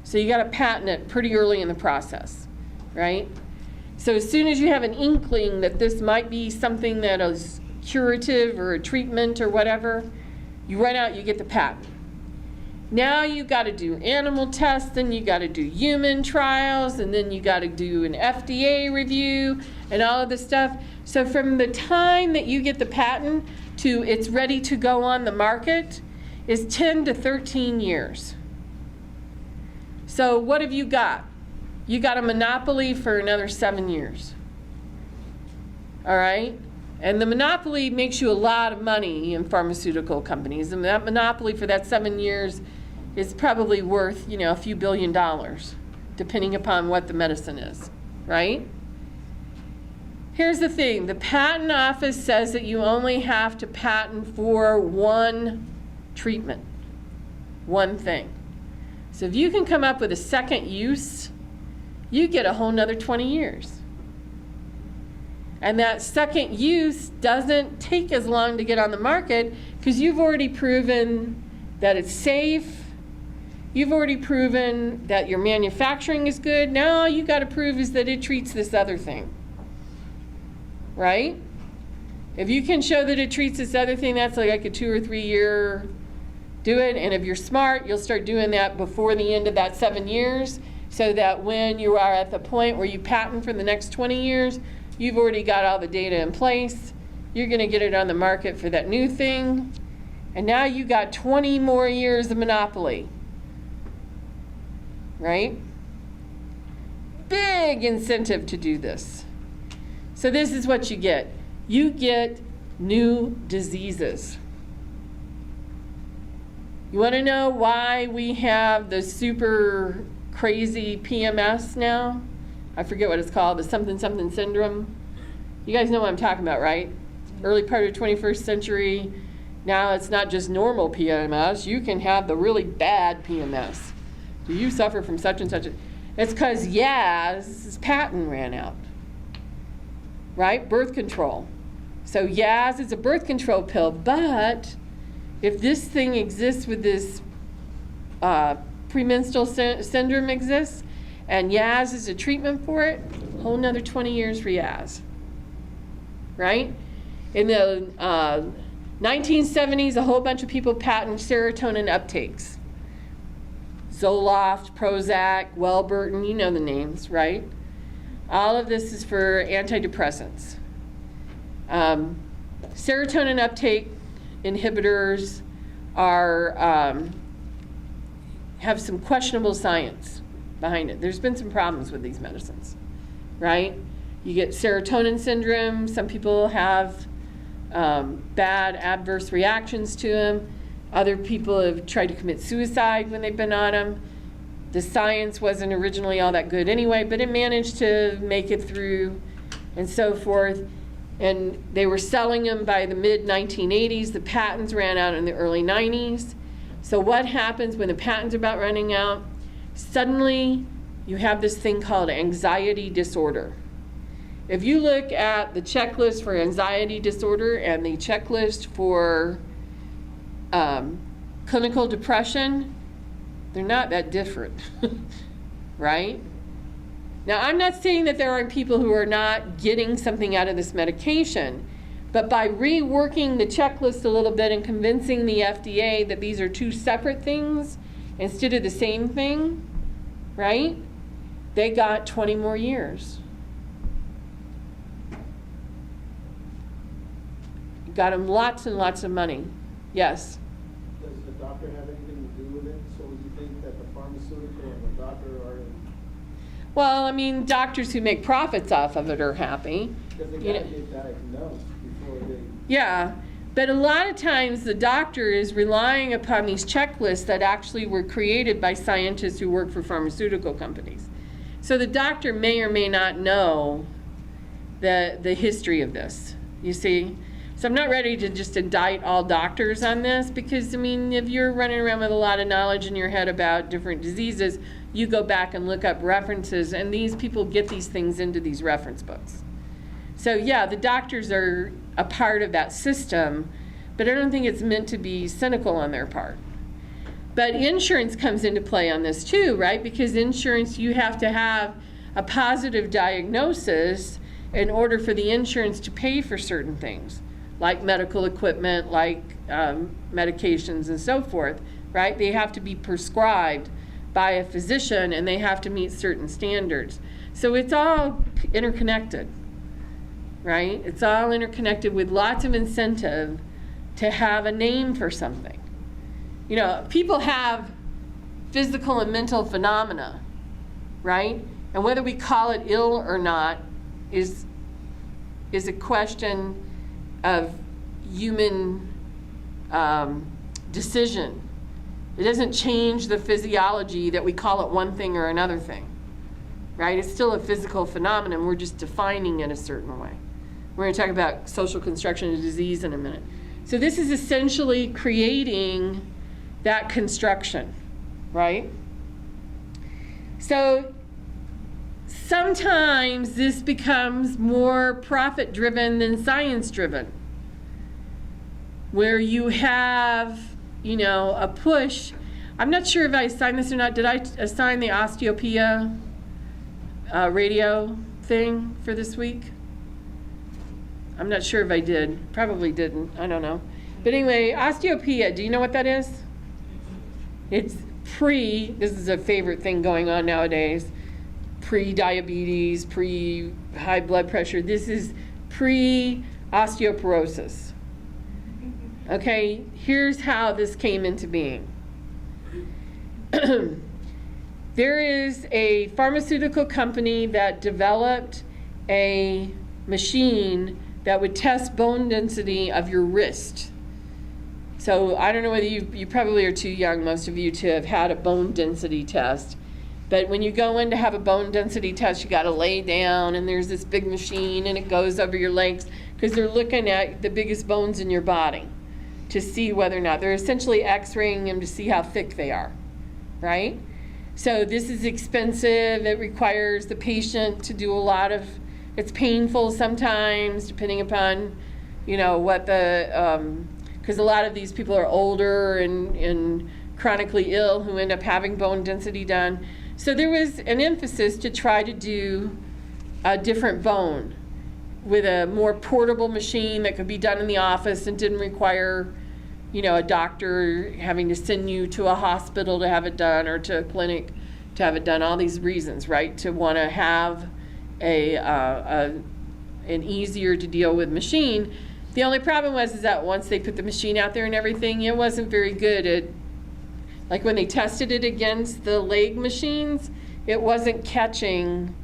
So you got to patent it pretty early in the process, right? So as soon as you have an inkling that this might be something that is curative or a treatment or whatever, you run out, you get the patent. Now you got to do animal tests, and you got to do human trials, and then you got to do an FDA review and all of this stuff. So from the time that you get the patent to it's ready to go on the market is 10 to 13 years. So what have you got? You got a monopoly for another 7 years. All right? And the monopoly makes you a lot of money in pharmaceutical companies. And that monopoly for that 7 years is probably worth, you know, a few $1 billion, depending upon what the medicine is, right? Here's the thing. The patent office says that you only have to patent for one treatment, one thing. So if you can come up with a second use, you get a whole nother 20 years. And that second use doesn't take as long to get on the market because you've already proven that it's safe. You've already proven that your manufacturing is good. Now all you got to prove is that it treats this other thing. Right? If you can show that it treats this other thing, that's like a 2 or 3 year do it. And if you're smart, you'll start doing that before the end of that 7 years, so that when you are at the point where you patent for the next 20 years, you've already got all the data in place. You're going to get it on the market for that new thing. And now you got 20 more years of monopoly. Right? Big incentive to do this. So this is what you get. You get new diseases. You want to know why we have the super crazy PMS now? I forget what it's called, the something something syndrome. You guys know what I'm talking about, right? Early part of the 21st century. Now it's not just normal PMS. You can have the really bad PMS. Do you suffer from such and such? It's because Yaz' patent ran out. Right? Birth control. So Yaz is a birth control pill, but if this thing exists with this premenstrual syndrome exists, and Yaz is a treatment for it, a whole nother 20 years for Yaz. Right? In the 1970s, a whole bunch of people patent serotonin uptakes. Zoloft, Prozac, Welburton, you know the names, right? All of this is for antidepressants. Serotonin uptake inhibitors are have some questionable science behind it. There's been some problems with these medicines, right? You get serotonin syndrome. Some people have bad adverse reactions to them. Other people have tried to commit suicide when they've been on them. The science wasn't originally all that good anyway, but it managed to make it through and so forth. And they were selling them by the mid-1980s. The patents ran out in the early 90s. So what happens when the patents are about running out? Suddenly, you have this thing called anxiety disorder. If you look at the checklist for anxiety disorder and the checklist for clinical depression, they're not that different, right? Now, I'm not saying that there aren't people who are not getting something out of this medication, but by reworking the checklist a little bit and convincing the FDA that these are two separate things instead of the same thing, right? They got 20 more years. Got them lots and lots of money. Yes? Does the doctor have anything to do with it? So you think that the pharmaceutical and the doctor are, Well, I mean, doctors who make profits off of it are happy. because they You gotta know- get diagnosed before they, Yeah, but a lot of times the doctor is relying upon these checklists that actually were created by scientists who work for pharmaceutical companies. So the doctor may or may not know the history of this, you see? So I'm not ready to just indict all doctors on this because, I mean, if you're running around with a lot of knowledge in your head about different diseases, you go back and look up references, and these people get these things into these reference books. So yeah, the doctors are a part of that system, but I don't think it's meant to be cynical on their part. But insurance comes into play on this too, right? Because insurance, you have to have a positive diagnosis in order for the insurance to pay for certain things, like medical equipment, like medications and so forth, right? They have to be prescribed by a physician and they have to meet certain standards. So it's all interconnected, right? It's all interconnected with lots of incentive to have a name for something. You know, people have physical and mental phenomena, right? And whether we call it ill or not is a question of human decision. It doesn't change the physiology that we call it one thing or another thing, right? It's still a physical phenomenon. We're just defining it a certain way. We're going to talk about social construction of disease in a minute. So this is essentially creating that construction, right? So sometimes this becomes more profit-driven than science-driven, where you have, you know, a push. I'm not sure if I assigned this or not. Did I assign the osteopenia radio thing for this week? I'm not sure if I did. Probably didn't. I don't know. But anyway, osteopenia, do you know what that is? It's this is a favorite thing going on nowadays, pre-diabetes, pre-high blood pressure. This is pre-osteoporosis. Okay, here's how this came into being. There is a pharmaceutical company that developed a machine that would test bone density of your wrist. So I don't know whether you probably are too young, most of you, to have had a bone density test. But when you go in to have a bone density test, you got to lay down, and there's this big machine, and it goes over your legs because they're looking at the biggest bones in your body to see whether or not they're essentially x-raying them to see how thick they are, right? So this is expensive. It requires the patient to do a lot of, it's painful sometimes, depending upon, you know, what the, because a lot of these people are older and chronically ill who end up having bone density done. So there was an emphasis to try to do a different bone with a more portable machine that could be done in the office and didn't require, you know, a doctor having to send you to a hospital to have it done or to a clinic to have it done. All these reasons, right, to want to have an easier to deal with machine. The only problem was that once they put the machine out there and everything, it wasn't very good at, like when they tested it against the leg machines, it wasn't catching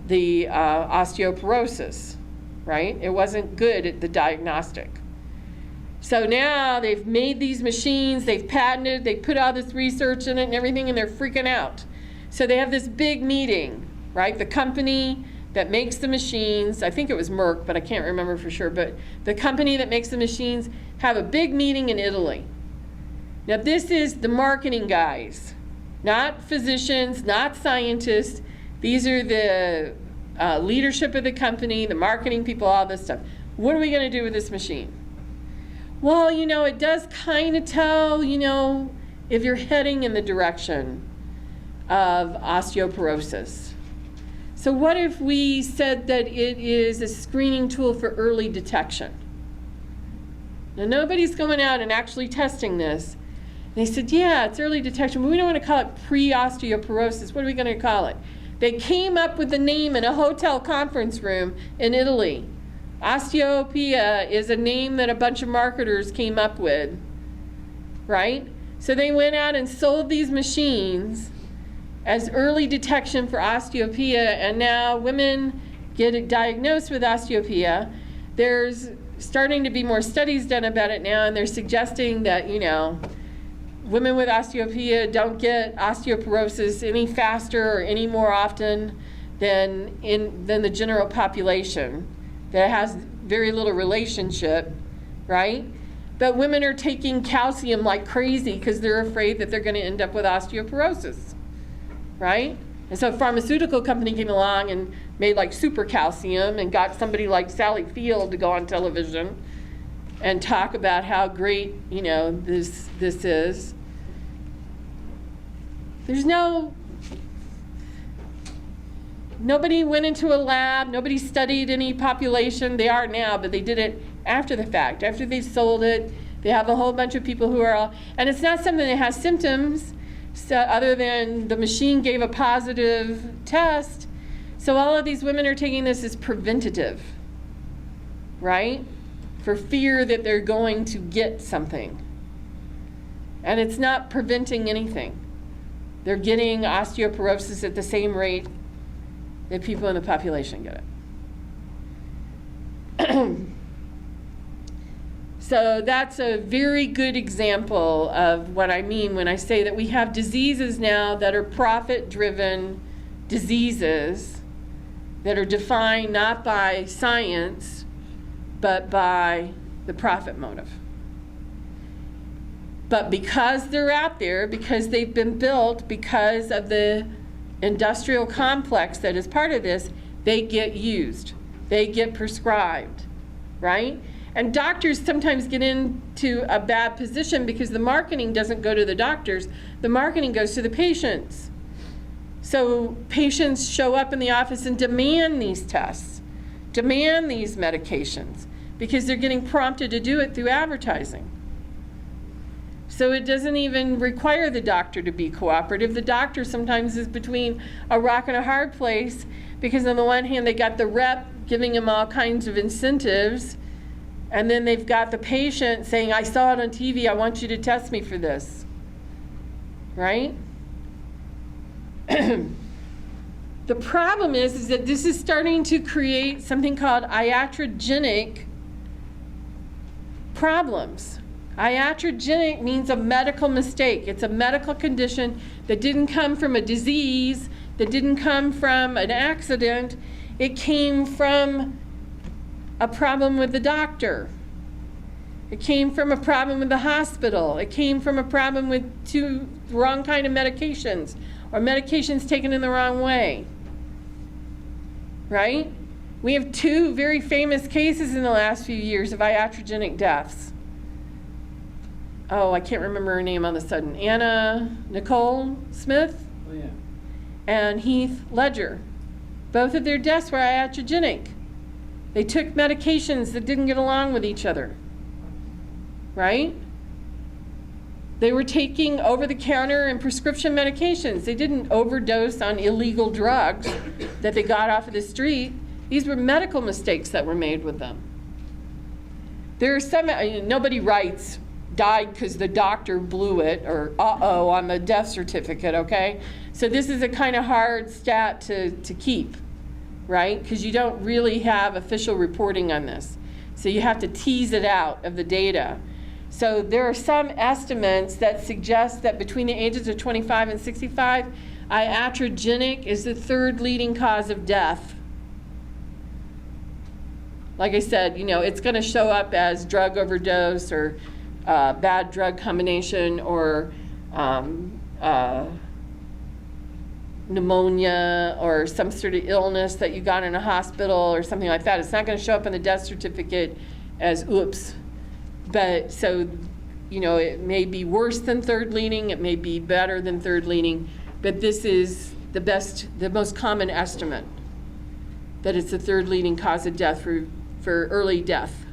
the osteoporosis, right? It wasn't good at the diagnostic. So now they've made these machines, they've patented, they put all this research in it and everything, and they're freaking out. So they have this big meeting, right? The company that makes the machines, I think it was Merck, but I can't remember for sure, but the company that makes the machines have a big meeting in Italy. Now this is the marketing guys, not physicians, not scientists. These are the leadership of the company, the marketing people, all this stuff. What are we going to do with this machine? Well, you know, it does kind of tell, you know, if you're heading in the direction of osteoporosis. So what if we said that it is a screening tool for early detection? Now, nobody's going out and actually testing this. They said, yeah, it's early detection, but we don't want to call it pre-osteoporosis. What are we going to call it? They came up with the name in a hotel conference room in Italy. Osteopenia is a name that a bunch of marketers came up with, right? So they went out and sold these machines as early detection for osteopenia, and now women get diagnosed with osteopenia. There's starting to be more studies done about it now, and they're suggesting that, you know, women with osteopenia don't get osteoporosis any faster or any more often than the general population. That has very little relationship, right? But women are taking calcium like crazy because they're afraid that they're going to end up with osteoporosis, right? And so a pharmaceutical company came along and made like super calcium and got somebody like Sally Field to go on television and talk about how great, you know, this is. There's nobody went into a lab, nobody studied any population. They are now, but they did it after the fact. After they sold it, they have a whole bunch of people who are all, and it's not something that has symptoms, so other than the machine gave a positive test. So all of these women are taking this as preventative, right? For fear that they're going to get something. And it's not preventing anything. They're getting osteoporosis at the same rate that people in the population get it. So that's a very good example of what I mean when I say that we have diseases now that are profit-driven diseases that are defined not by science, but by the profit motive. But because they're out there, because they've been built, because of the industrial complex that is part of this, they get used. They get prescribed, right? And doctors sometimes get into a bad position because the marketing doesn't go to the doctors. The marketing goes to the patients. So patients show up in the office and demand these tests, demand these medications, because they're getting prompted to do it through advertising. So it doesn't even require the doctor to be cooperative. The doctor sometimes is between a rock and a hard place because on the one hand they got the rep giving them all kinds of incentives, and then they've got the patient saying, I saw it on TV, I want you to test me for this, right? The problem is that this is starting to create something called iatrogenic problems. Iatrogenic means a medical mistake. It's a medical condition that didn't come from a disease, that didn't come from an accident. It came from a problem with the doctor. It came from a problem with the hospital. It came from a problem with the wrong kind of medications or medications taken in the wrong way, right? We have two very famous cases in the last few years of iatrogenic deaths. Oh, I can't remember her name on the sudden. Anna Nicole Smith? Oh, yeah. And Heath Ledger. Both of their deaths were iatrogenic. They took medications that didn't get along with each other, right? They were taking over-the-counter and prescription medications. They didn't overdose on illegal drugs that they got off of the street. These were medical mistakes that were made with them. There are some, nobody writes, died because the doctor blew it, or uh-oh on the death certificate, okay? So this is a kind of hard stat to keep, right? Because you don't really have official reporting on this. So you have to tease it out of the data. So there are some estimates that suggest that between the ages of 25 and 65, iatrogenic is the third leading cause of death. Like I said, you know, it's going to show up as drug overdose or bad drug combination or pneumonia or some sort of illness that you got in a hospital or something like that. It's not going to show up in the death certificate as oops. But so, you know, it may be worse than third leading, it may be better than third leading, but this is the most common estimate that it's the third leading cause of death for early death.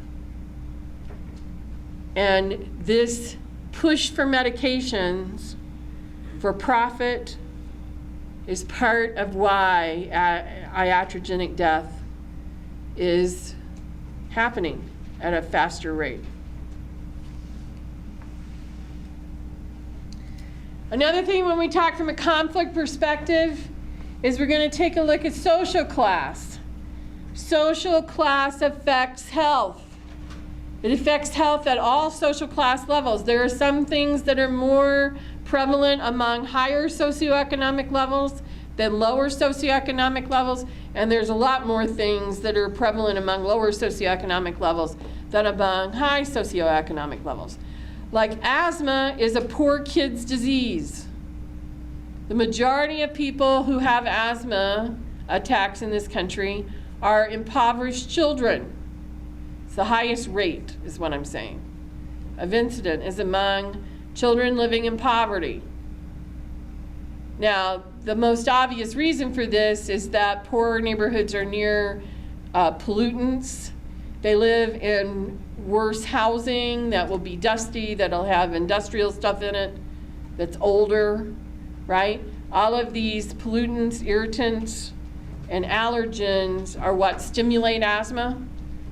And this push for medications for profit is part of why iatrogenic death is happening at a faster rate. Another thing when we talk from a conflict perspective is we're going to take a look at social class. Social class affects health. It affects health at all social class levels. There are some things that are more prevalent among higher socioeconomic levels than lower socioeconomic levels, and there's a lot more things that are prevalent among lower socioeconomic levels than among high socioeconomic levels. Like asthma is a poor kid's disease. The majority of people who have asthma attacks in this country are impoverished children. It's the highest rate, is what I'm saying, of incident is among children living in poverty. Now, the most obvious reason for this is that poorer neighborhoods are near pollutants. They live in worse housing that will be dusty, that'll have industrial stuff in it, that's older, right? All of these pollutants, irritants, and allergens are what stimulate asthma,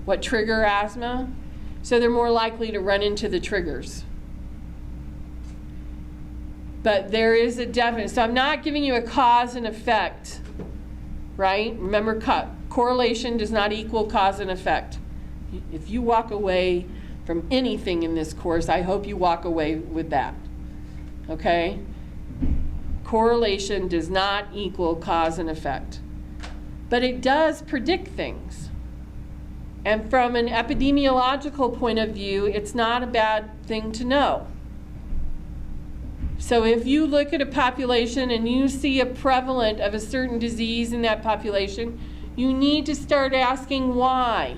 what trigger asthma. So they're more likely to run into the triggers. But there is a definite, so I'm not giving you a cause and effect, right? Remember, correlation does not equal cause and effect. If you walk away from anything in this course, I hope you walk away with that, okay? Correlation does not equal cause and effect. But it does predict things. And from an epidemiological point of view, it's not a bad thing to know. So if you look at a population and you see a prevalent of a certain disease in that population, you need to start asking why.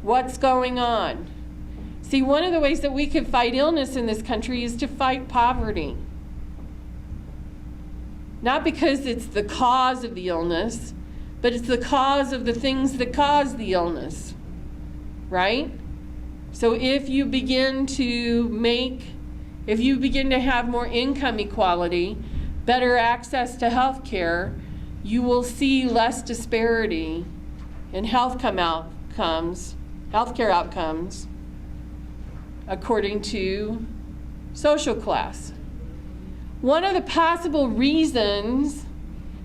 What's going on? See, one of the ways that we can fight illness in this country is to fight poverty. Not because it's the cause of the illness, but it's the cause of the things that cause the illness, right? So if you begin to have more income equality, better access to health care, you will see less disparity in healthcare outcomes according to social class. One of the possible reasons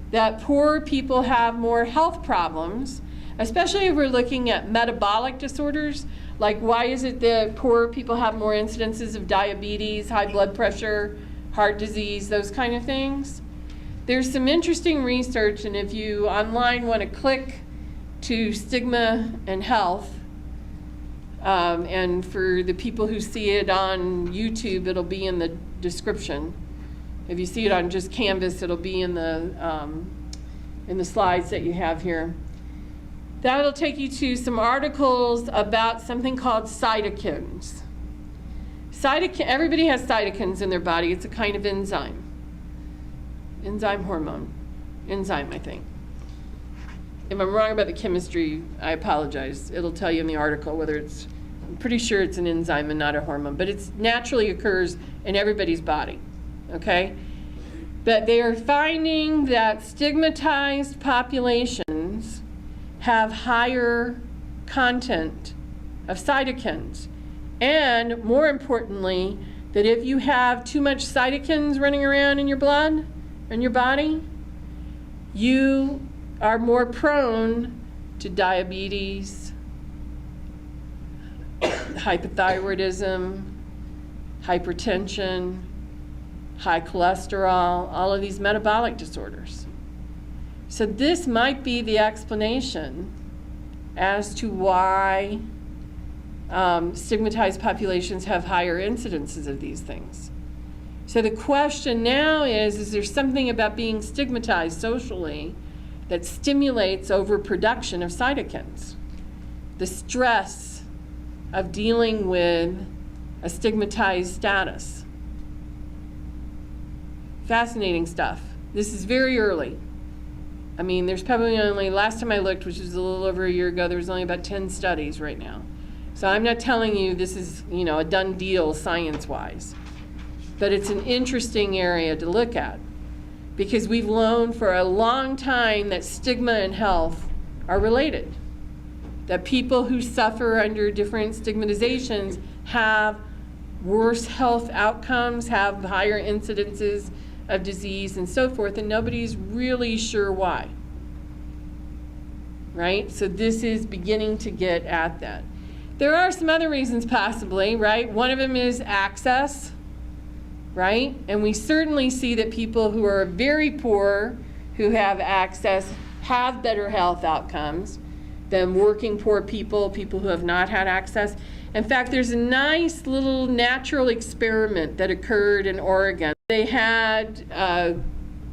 that poor people have more health problems, especially if we're looking at metabolic disorders, like why is it that poor people have more incidences of diabetes, high blood pressure, heart disease, those kind of things? There's some interesting research, and if you online want to click to stigma and health, and for the people who see it on YouTube, it'll be in the description. If you see it on just Canvas, it'll be in the slides that you have here. That'll take you to some articles about something called cytokines. Everybody has cytokines in their body. It's a kind of enzyme. Enzyme hormone. Enzyme, I think. If I'm wrong about the chemistry, I apologize. It'll tell you in the article whether it's, I'm pretty sure it's an enzyme and not a hormone, but it naturally occurs in everybody's body, okay? But they are finding that stigmatized populations have higher content of cytokines. And more importantly, that if you have too much cytokines running around in your blood, in your body, you are more prone to diabetes, hypothyroidism, hypertension, high cholesterol, all of these metabolic disorders. So this might be the explanation as to why stigmatized populations have higher incidences of these things. So the question now is there something about being stigmatized socially that stimulates overproduction of cytokines? The stress of dealing with a stigmatized status. Fascinating stuff. This is very early. I mean, there's probably only, last time I looked, which was a little over a year ago, there was only about 10 studies right now. So I'm not telling you this is, you know, a done deal science-wise. But it's an interesting area to look at, because we've known for a long time that stigma and health are related. That people who suffer under different stigmatizations have worse health outcomes, have higher incidences of disease and so forth, and nobody's really sure why. Right? So this is beginning to get at that. There are some other reasons possibly, right? One of them is access, right? And we certainly see that people who are very poor, who have access, have better health outcomes than working poor people, people who have not had access. In fact, there's a nice little natural experiment that occurred in Oregon. They had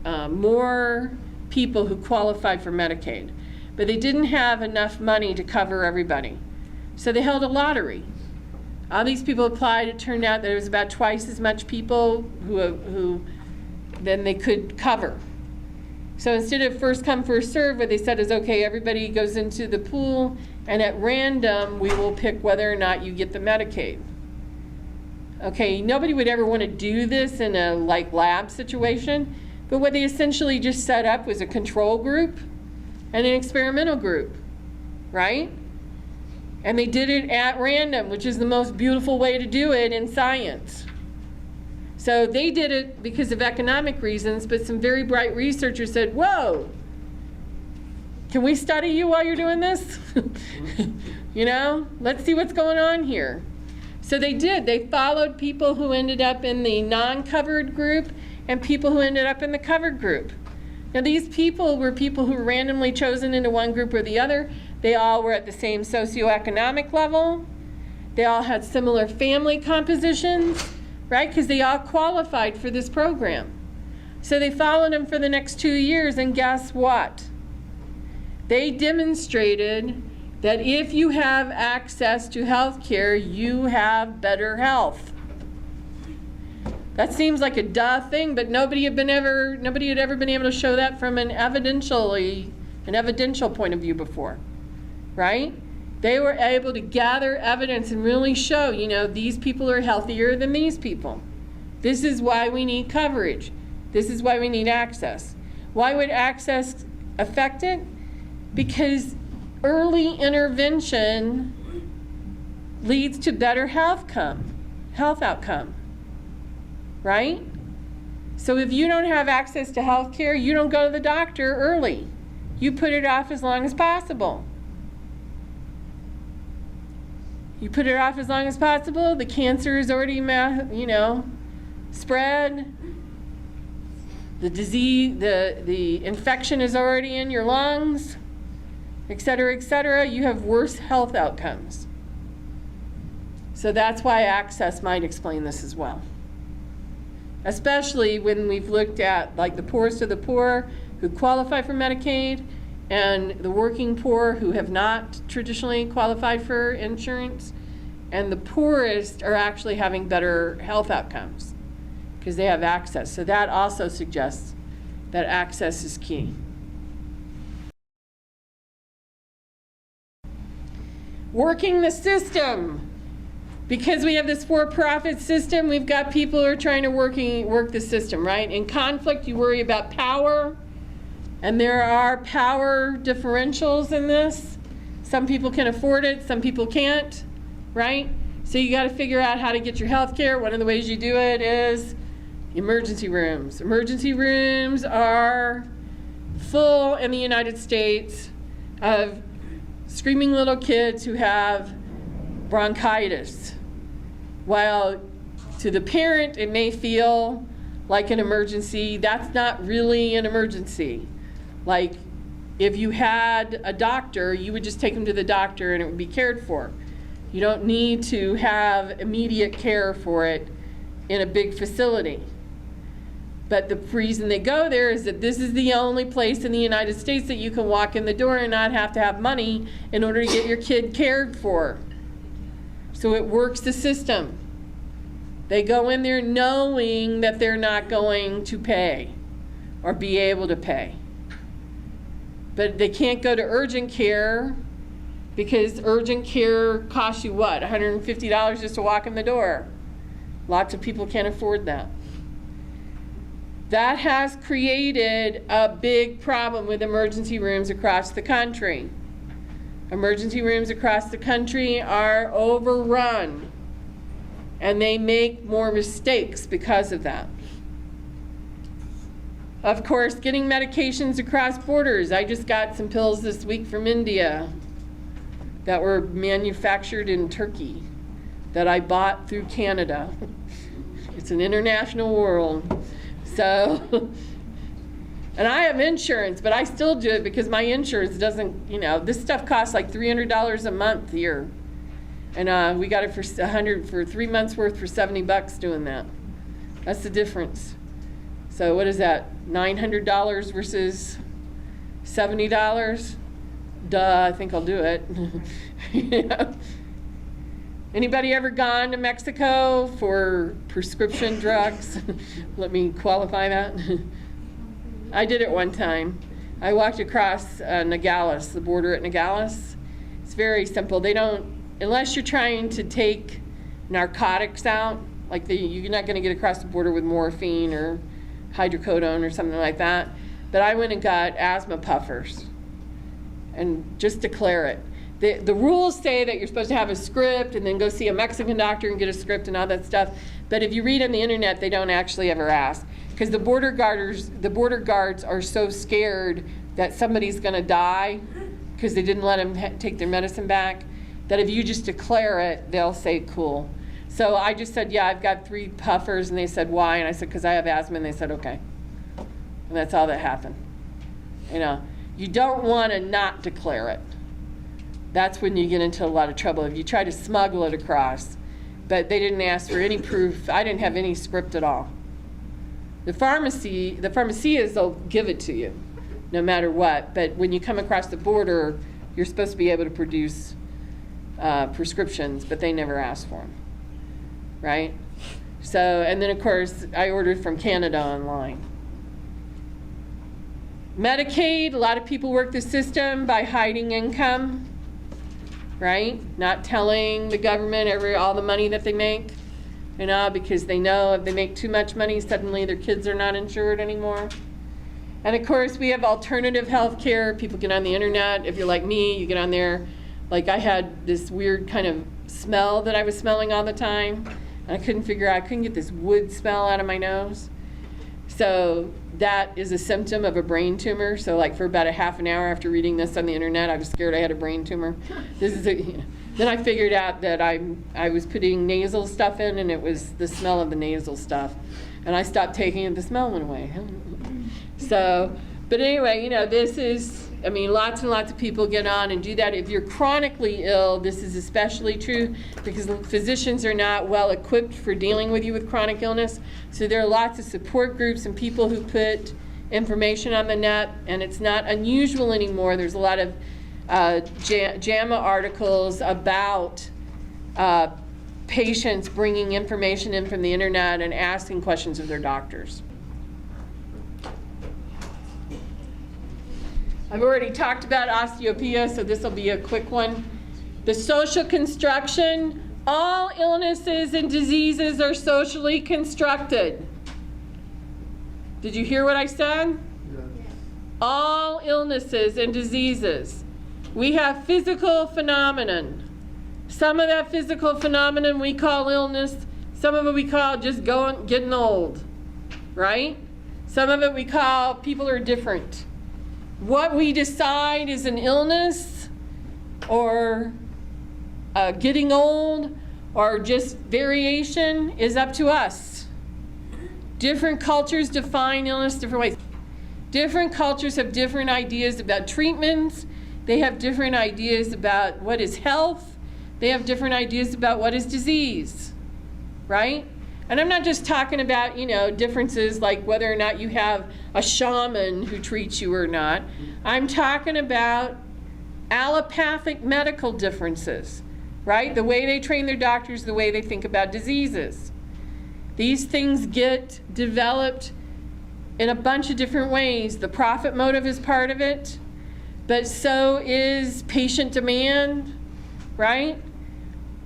more people who qualified for Medicaid, but they didn't have enough money to cover everybody. So they held a lottery. All these people applied. It turned out there was about twice as much people who than they could cover. So instead of first come, first serve, what they said is, okay, everybody goes into the pool, and at random, we will pick whether or not you get the Medicaid. Okay, nobody would ever want to do this in a like lab situation, but what they essentially just set up was a control group and an experimental group, right? And they did it at random, which is the most beautiful way to do it in science. So they did it because of economic reasons, but some very bright researchers said, whoa, can we study you while you're doing this? You know, let's see what's going on here. So they did. They followed people who ended up in the non-covered group and people who ended up in the covered group. Now these people were people who were randomly chosen into one group or the other. They all were at the same socioeconomic level. They all had similar family compositions, right? Because they all qualified for this program. So they followed them for the next 2 years, and guess what? They demonstrated that if you have access to health care, you have better health. That seems like a duh thing, but nobody had ever been able to show that from an evidential point of view before, right? They were able to gather evidence and really show, you know, these people are healthier than these people. This is why we need coverage. This is why we need access. Why would access affect it? Because early intervention leads to better health outcome, right? So if you don't have access to health care, you don't go to the doctor early. You put it off as long as possible. You put it off as long as possible, the cancer is already, you know, spread. The disease, the infection is already in your lungs, et cetera, you have worse health outcomes. So that's why access might explain this as well. Especially when we've looked at like the poorest of the poor who qualify for Medicaid and the working poor who have not traditionally qualified for insurance, and the poorest are actually having better health outcomes because they have access. So that also suggests that access is key. Working the system. Because we have this for-profit system, we've got people who are trying to work the system, right? In conflict, you worry about power, and there are power differentials in this. Some people can afford it, some people can't, right? So you got to figure out how to get your health care. One of the ways you do it is emergency rooms. Emergency rooms are full in the United States of screaming little kids who have bronchitis. While to the parent it may feel like an emergency, that's not really an emergency. Like if you had a doctor, you would just take them to the doctor and it would be cared for. You don't need to have immediate care for it in a big facility. But the reason they go there is that this is the only place in the United States that you can walk in the door and not have to have money in order to get your kid cared for. So it works the system. They go in there knowing that they're not going to pay or be able to pay. But they can't go to urgent care because urgent care costs you what, $150 just to walk in the door. Lots of people can't afford that. That has created a big problem with emergency rooms across the country. Emergency rooms across the country are overrun, and they make more mistakes because of that. Of course, getting medications across borders. I just got some pills this week from India that were manufactured in Turkey that I bought through Canada. It's an international world. So, and I have insurance, but I still do it because my insurance doesn't, this stuff costs like $300 a month here. And we got it for for 3 months worth for $70 doing that. That's the difference. So what is that, $900 versus $70? Duh, I think I'll do it. Anybody ever gone to Mexico for prescription drugs? Let me qualify that. I did it one time. I walked across Nogales, the border at Nogales. It's very simple. They don't, unless you're trying to take narcotics out, like you're not going to get across the border with morphine or hydrocodone or something like that. But I went and got asthma puffers and just declare it. The rules say that you're supposed to have a script and then go see a Mexican doctor and get a script and all that stuff. But if you read on the internet, they don't actually ever ask. Because the border guards are so scared that somebody's going to die because they didn't let them take their medicine back, that if you just declare it, they'll say, cool. So I just said, yeah, I've got 3 puffers. And they said, why? And I said, because I have asthma. And they said, okay. And that's all that happened. You don't want to not declare it. That's when you get into a lot of trouble. If you try to smuggle it across, but they didn't ask for any proof. I didn't have any script at all. The pharmacies will give it to you, no matter what. But when you come across the border, you're supposed to be able to produce prescriptions, but they never ask for them, right? So, and then of course, I ordered from Canada online. Medicaid, a lot of people work the system by hiding income, right? Not telling the government all the money that they make, because they know if they make too much money, suddenly their kids are not insured anymore. And of course, we have alternative health care. People get on the internet. If you're like me, you get on there. Like I had this weird kind of smell that I was smelling all the time. And I couldn't get this wood smell out of my nose. So that is a symptom of a brain tumor. So like for about a half an hour after reading this on the internet, I was scared I had a brain tumor. Then I figured out that I was putting nasal stuff in, and it was the smell of the nasal stuff. And I stopped taking it, the smell went away. So, but anyway, this is, lots and lots of people get on and do that. If you're chronically ill, this is especially true because physicians are not well equipped for dealing with you with chronic illness. So there are lots of support groups and people who put information on the net, and it's not unusual anymore. There's a lot of JAMA articles about patients bringing information in from the internet and asking questions of their doctors. I've already talked about osteopenia, so this will be a quick one. The social construction, all illnesses and diseases are socially constructed. Did you hear what I said? Yes. All illnesses and diseases. We have physical phenomenon. Some of that physical phenomenon we call illness. Some of it we call just getting old, right? Some of it we call people are different. What we decide is an illness or getting old or just variation is up to us. Different cultures define illness different ways. Different cultures have different ideas about treatments. They have different ideas about what is health. They have different ideas about what is disease, right? And I'm not just talking about, differences like whether or not you have a shaman who treats you or not. I'm talking about allopathic medical differences, right? The way they train their doctors, the way they think about diseases. These things get developed in a bunch of different ways. The profit motive is part of it. but so is patient demand, right?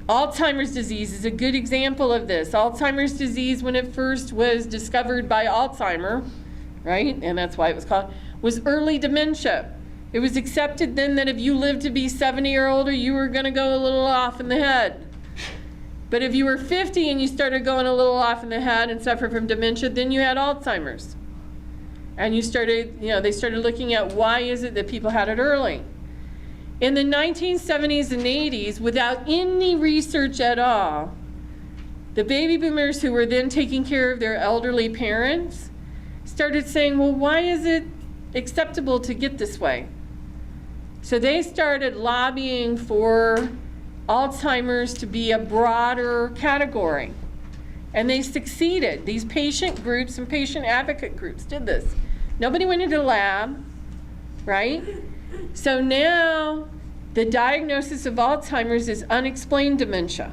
Alzheimer's disease is a good example of this. Alzheimer's disease, when it first was discovered by Alzheimer, right, and that's why it was called, was early dementia. It was accepted then that if you lived to be 70 or older, you were going to go a little off in the head. But if you were 50 and you started going a little off in the head and suffered from dementia, then you had Alzheimer's. And you started, they started looking at why is it that people had it early. In the 1970s and 80s, without any research at all, the baby boomers who were then taking care of their elderly parents started saying, well, why is it acceptable to get this way? So they started lobbying for Alzheimer's to be a broader category. And they succeeded. These patient groups and patient advocate groups did this. Nobody went into the lab, right? So now the diagnosis of Alzheimer's is unexplained dementia,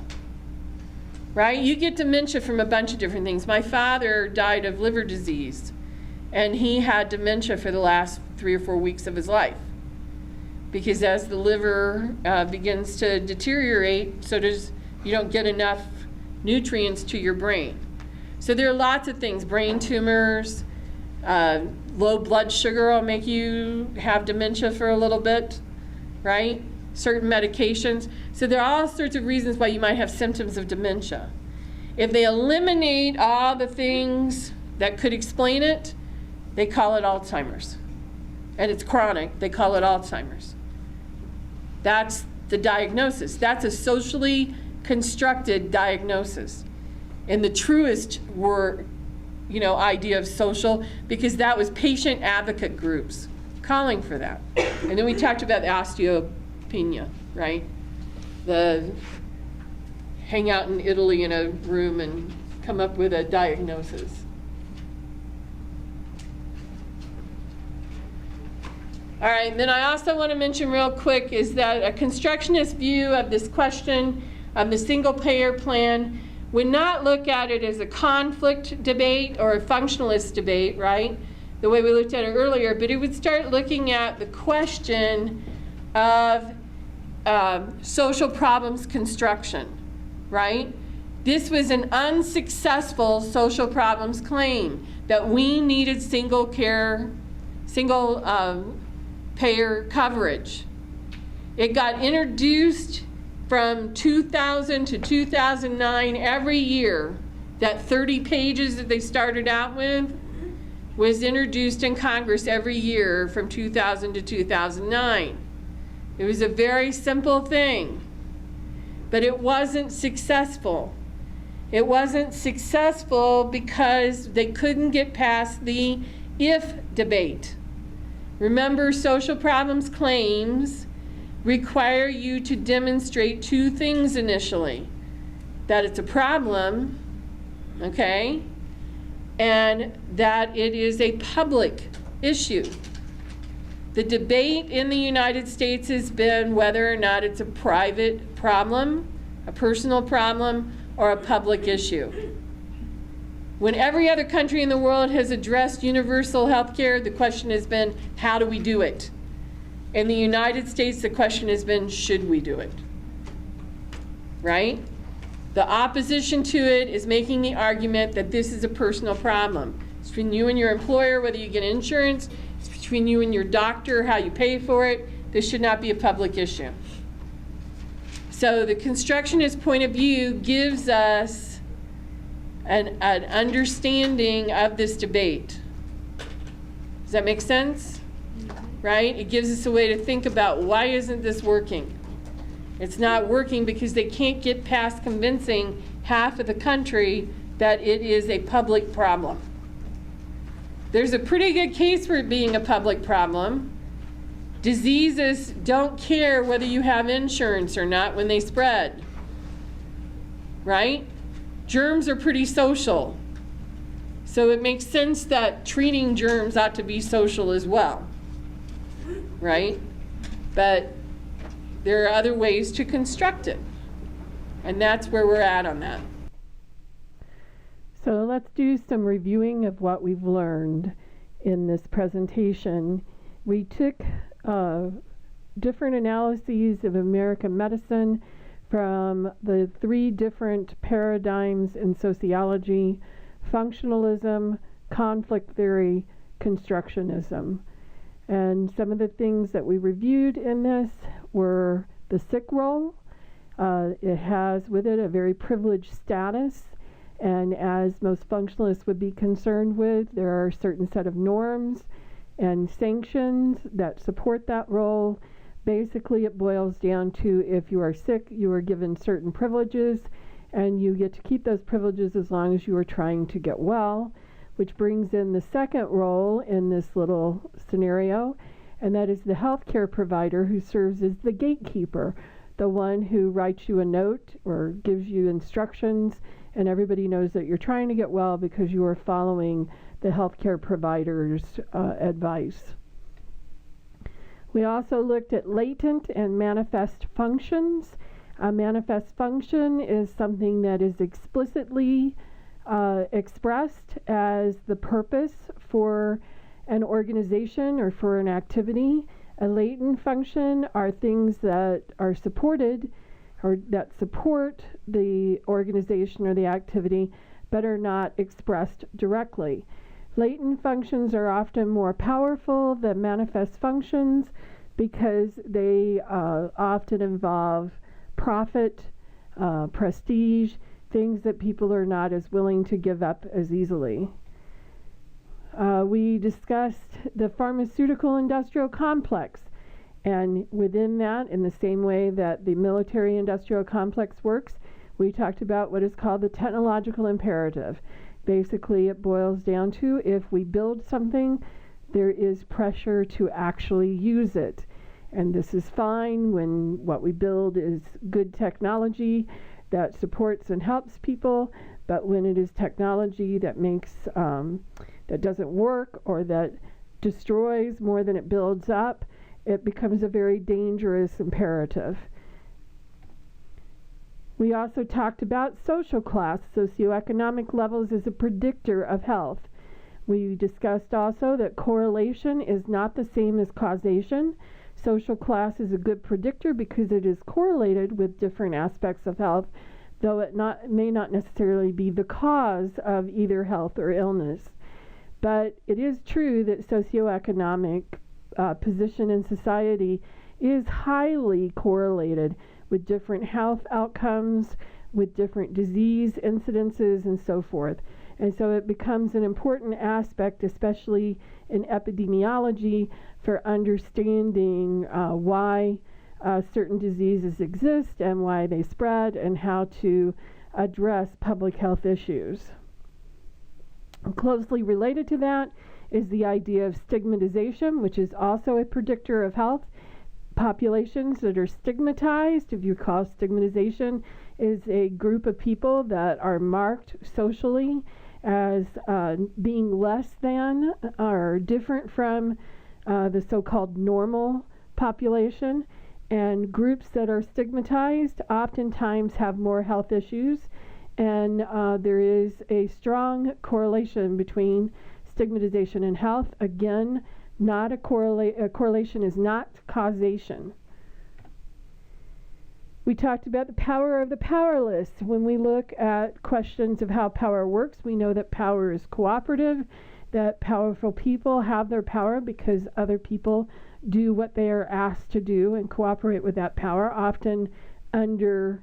right? You get dementia from a bunch of different things. My father died of liver disease, and he had dementia for the last 3 or 4 weeks of his life. Because as the liver begins to deteriorate, you don't get enough nutrients to your brain. So there are lots of things, brain tumors, low blood sugar will make you have dementia for a little bit, right? Certain medications. So there are all sorts of reasons why you might have symptoms of dementia. If they eliminate all the things that could explain it, they call it Alzheimer's. And it's chronic, they call it Alzheimer's. That's the diagnosis. That's a socially constructed diagnosis. And the truest idea of social, because that was patient advocate groups calling for that. And then we talked about the osteopenia, right? The hang out in Italy in a room and come up with a diagnosis. All right, then I also want to mention real quick is that a constructionist view of this question of the single payer plan would not look at it as a conflict debate or a functionalist debate, right? The way we looked at it earlier, but it would start looking at the question of social problems construction, right? This was an unsuccessful social problems claim that we needed single payer coverage. It got introduced from 2000 to 2009 every year. That 30 pages that they started out with was introduced in Congress every year from 2000 to 2009. It was a very simple thing, but it wasn't successful. It wasn't successful because they couldn't get past the if debate. Remember, social problems claims require you to demonstrate 2 things initially. That it's a problem, okay, and that it is a public issue. The debate in the United States has been whether or not it's a private problem, a personal problem, or a public issue. When every other country in the world has addressed universal health care, the question has been, how do we do it? In the United States, the question has been, should we do it? Right? The opposition to it is making the argument that this is a personal problem. It's between you and your employer, whether you get insurance. It's between you and your doctor, how you pay for it. This should not be a public issue. So the constructionist point of view gives us an understanding of this debate. Does that make sense? Right? It gives us a way to think about why isn't this working? It's not working because they can't get past convincing half of the country that it is a public problem. There's a pretty good case for it being a public problem. Diseases don't care whether you have insurance or not when they spread. Right? Germs are pretty social. So it makes sense that treating germs ought to be social as well. Right? But there are other ways to construct it. And that's where we're at on that. So let's do some reviewing of what we've learned in this presentation. We took different analyses of American medicine from the 3 different paradigms in sociology: functionalism, conflict theory, constructionism. And some of the things that we reviewed in this were the sick role. It has with it a very privileged status, and as most functionalists would be concerned with, there are a certain set of norms and sanctions that support that role. Basically, it boils down to, if you are sick, you are given certain privileges, and you get to keep those privileges as long as you are trying to get well, which brings in the second role in this little scenario, and that is the healthcare provider, who serves as the gatekeeper, the one who writes you a note or gives you instructions, and everybody knows that you're trying to get well because you are following the healthcare provider's advice. We also looked at latent and manifest functions. A manifest function is something that is explicitly expressed as the purpose for an organization or for an activity. A latent function are things that are supported or that support the organization or the activity, but are not expressed directly. Latent functions are often more powerful than manifest functions because they often involve profit, prestige, things that people are not as willing to give up as easily. We discussed the pharmaceutical industrial complex, and within that, in the same way that the military industrial complex works, we talked about what is called the technological imperative. Basically, it boils down to, if we build something, there is pressure to actually use it. And this is fine when what we build is good technology that supports and helps people, but when it is technology that makes that doesn't work or that destroys more than it builds up, it becomes a very dangerous imperative. We also talked about social class, socioeconomic levels as a predictor of health. We discussed also that correlation is not the same as causation. Social class is a good predictor because it is correlated with different aspects of health, though it may not necessarily be the cause of either health or illness. But it is true that socioeconomic position in society is highly correlated with different health outcomes, with different disease incidences, and so forth. And so it becomes an important aspect, especially in epidemiology, for understanding why certain diseases exist and why they spread and how to address public health issues. Closely related to that is the idea of stigmatization, which is also a predictor of health. Populations that are stigmatized, if you recall, stigmatization is a group of people that are marked socially as being less than or different from the so-called normal population. And groups that are stigmatized oftentimes have more health issues, and there is a strong correlation between stigmatization and health. Again, not a correlation is not causation. We talked about the power of the powerless. When we look at questions of how power works, we know that power is cooperative, that powerful people have their power because other people do what they are asked to do and cooperate with that power, often under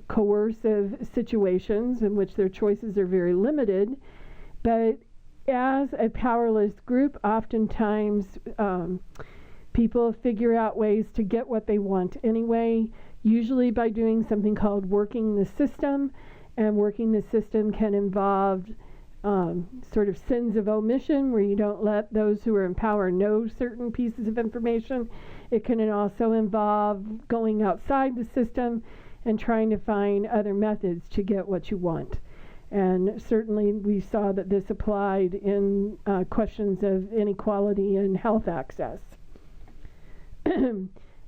coercive situations in which their choices are very limited. But as a powerless group, oftentimes people figure out ways to get what they want anyway, usually by doing something called working the system. And working the system can involve sort of sins of omission, where you don't let those who are in power know certain pieces of information. It can also involve going outside the system and trying to find other methods to get what you want. And certainly we saw that this applied in questions of inequality and health access.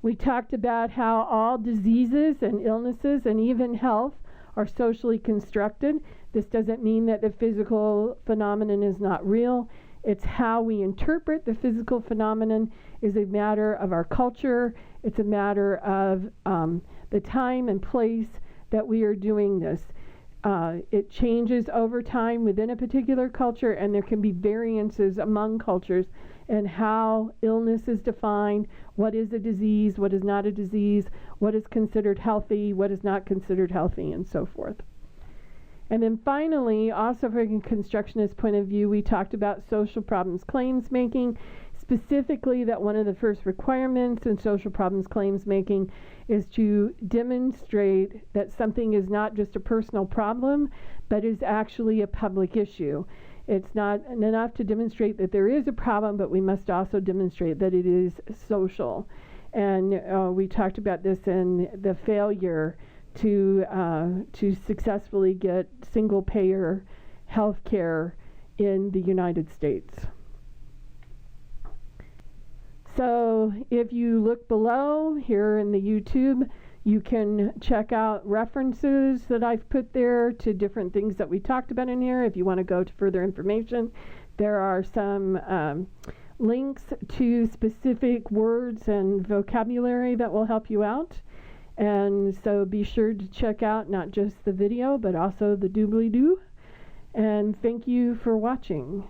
We talked about how all diseases and illnesses and even health are socially constructed. This doesn't mean that the physical phenomenon is not real. It's how we interpret the physical phenomenon is a matter of our culture. It's a matter of the time and place that we are doing this. It changes over time within a particular culture, and there can be variances among cultures in how illness is defined, what is a disease, what is not a disease, what is considered healthy, what is not considered healthy, and so forth. And then finally, also from a constructionist point of view, we talked about social problems claims making, specifically that one of the first requirements in social problems claims making is to demonstrate that something is not just a personal problem, but is actually a public issue. It's not enough to demonstrate that there is a problem, but we must also demonstrate that it is social. And we talked about this in the failure to successfully get single-payer health care in the United States. So if you look below here in the YouTube, you can check out references that I've put there to different things that we talked about in here. If you want to go to further information, there are some links to specific words and vocabulary that will help you out. And so be sure to check out not just the video, but also the doobly-doo. And thank you for watching.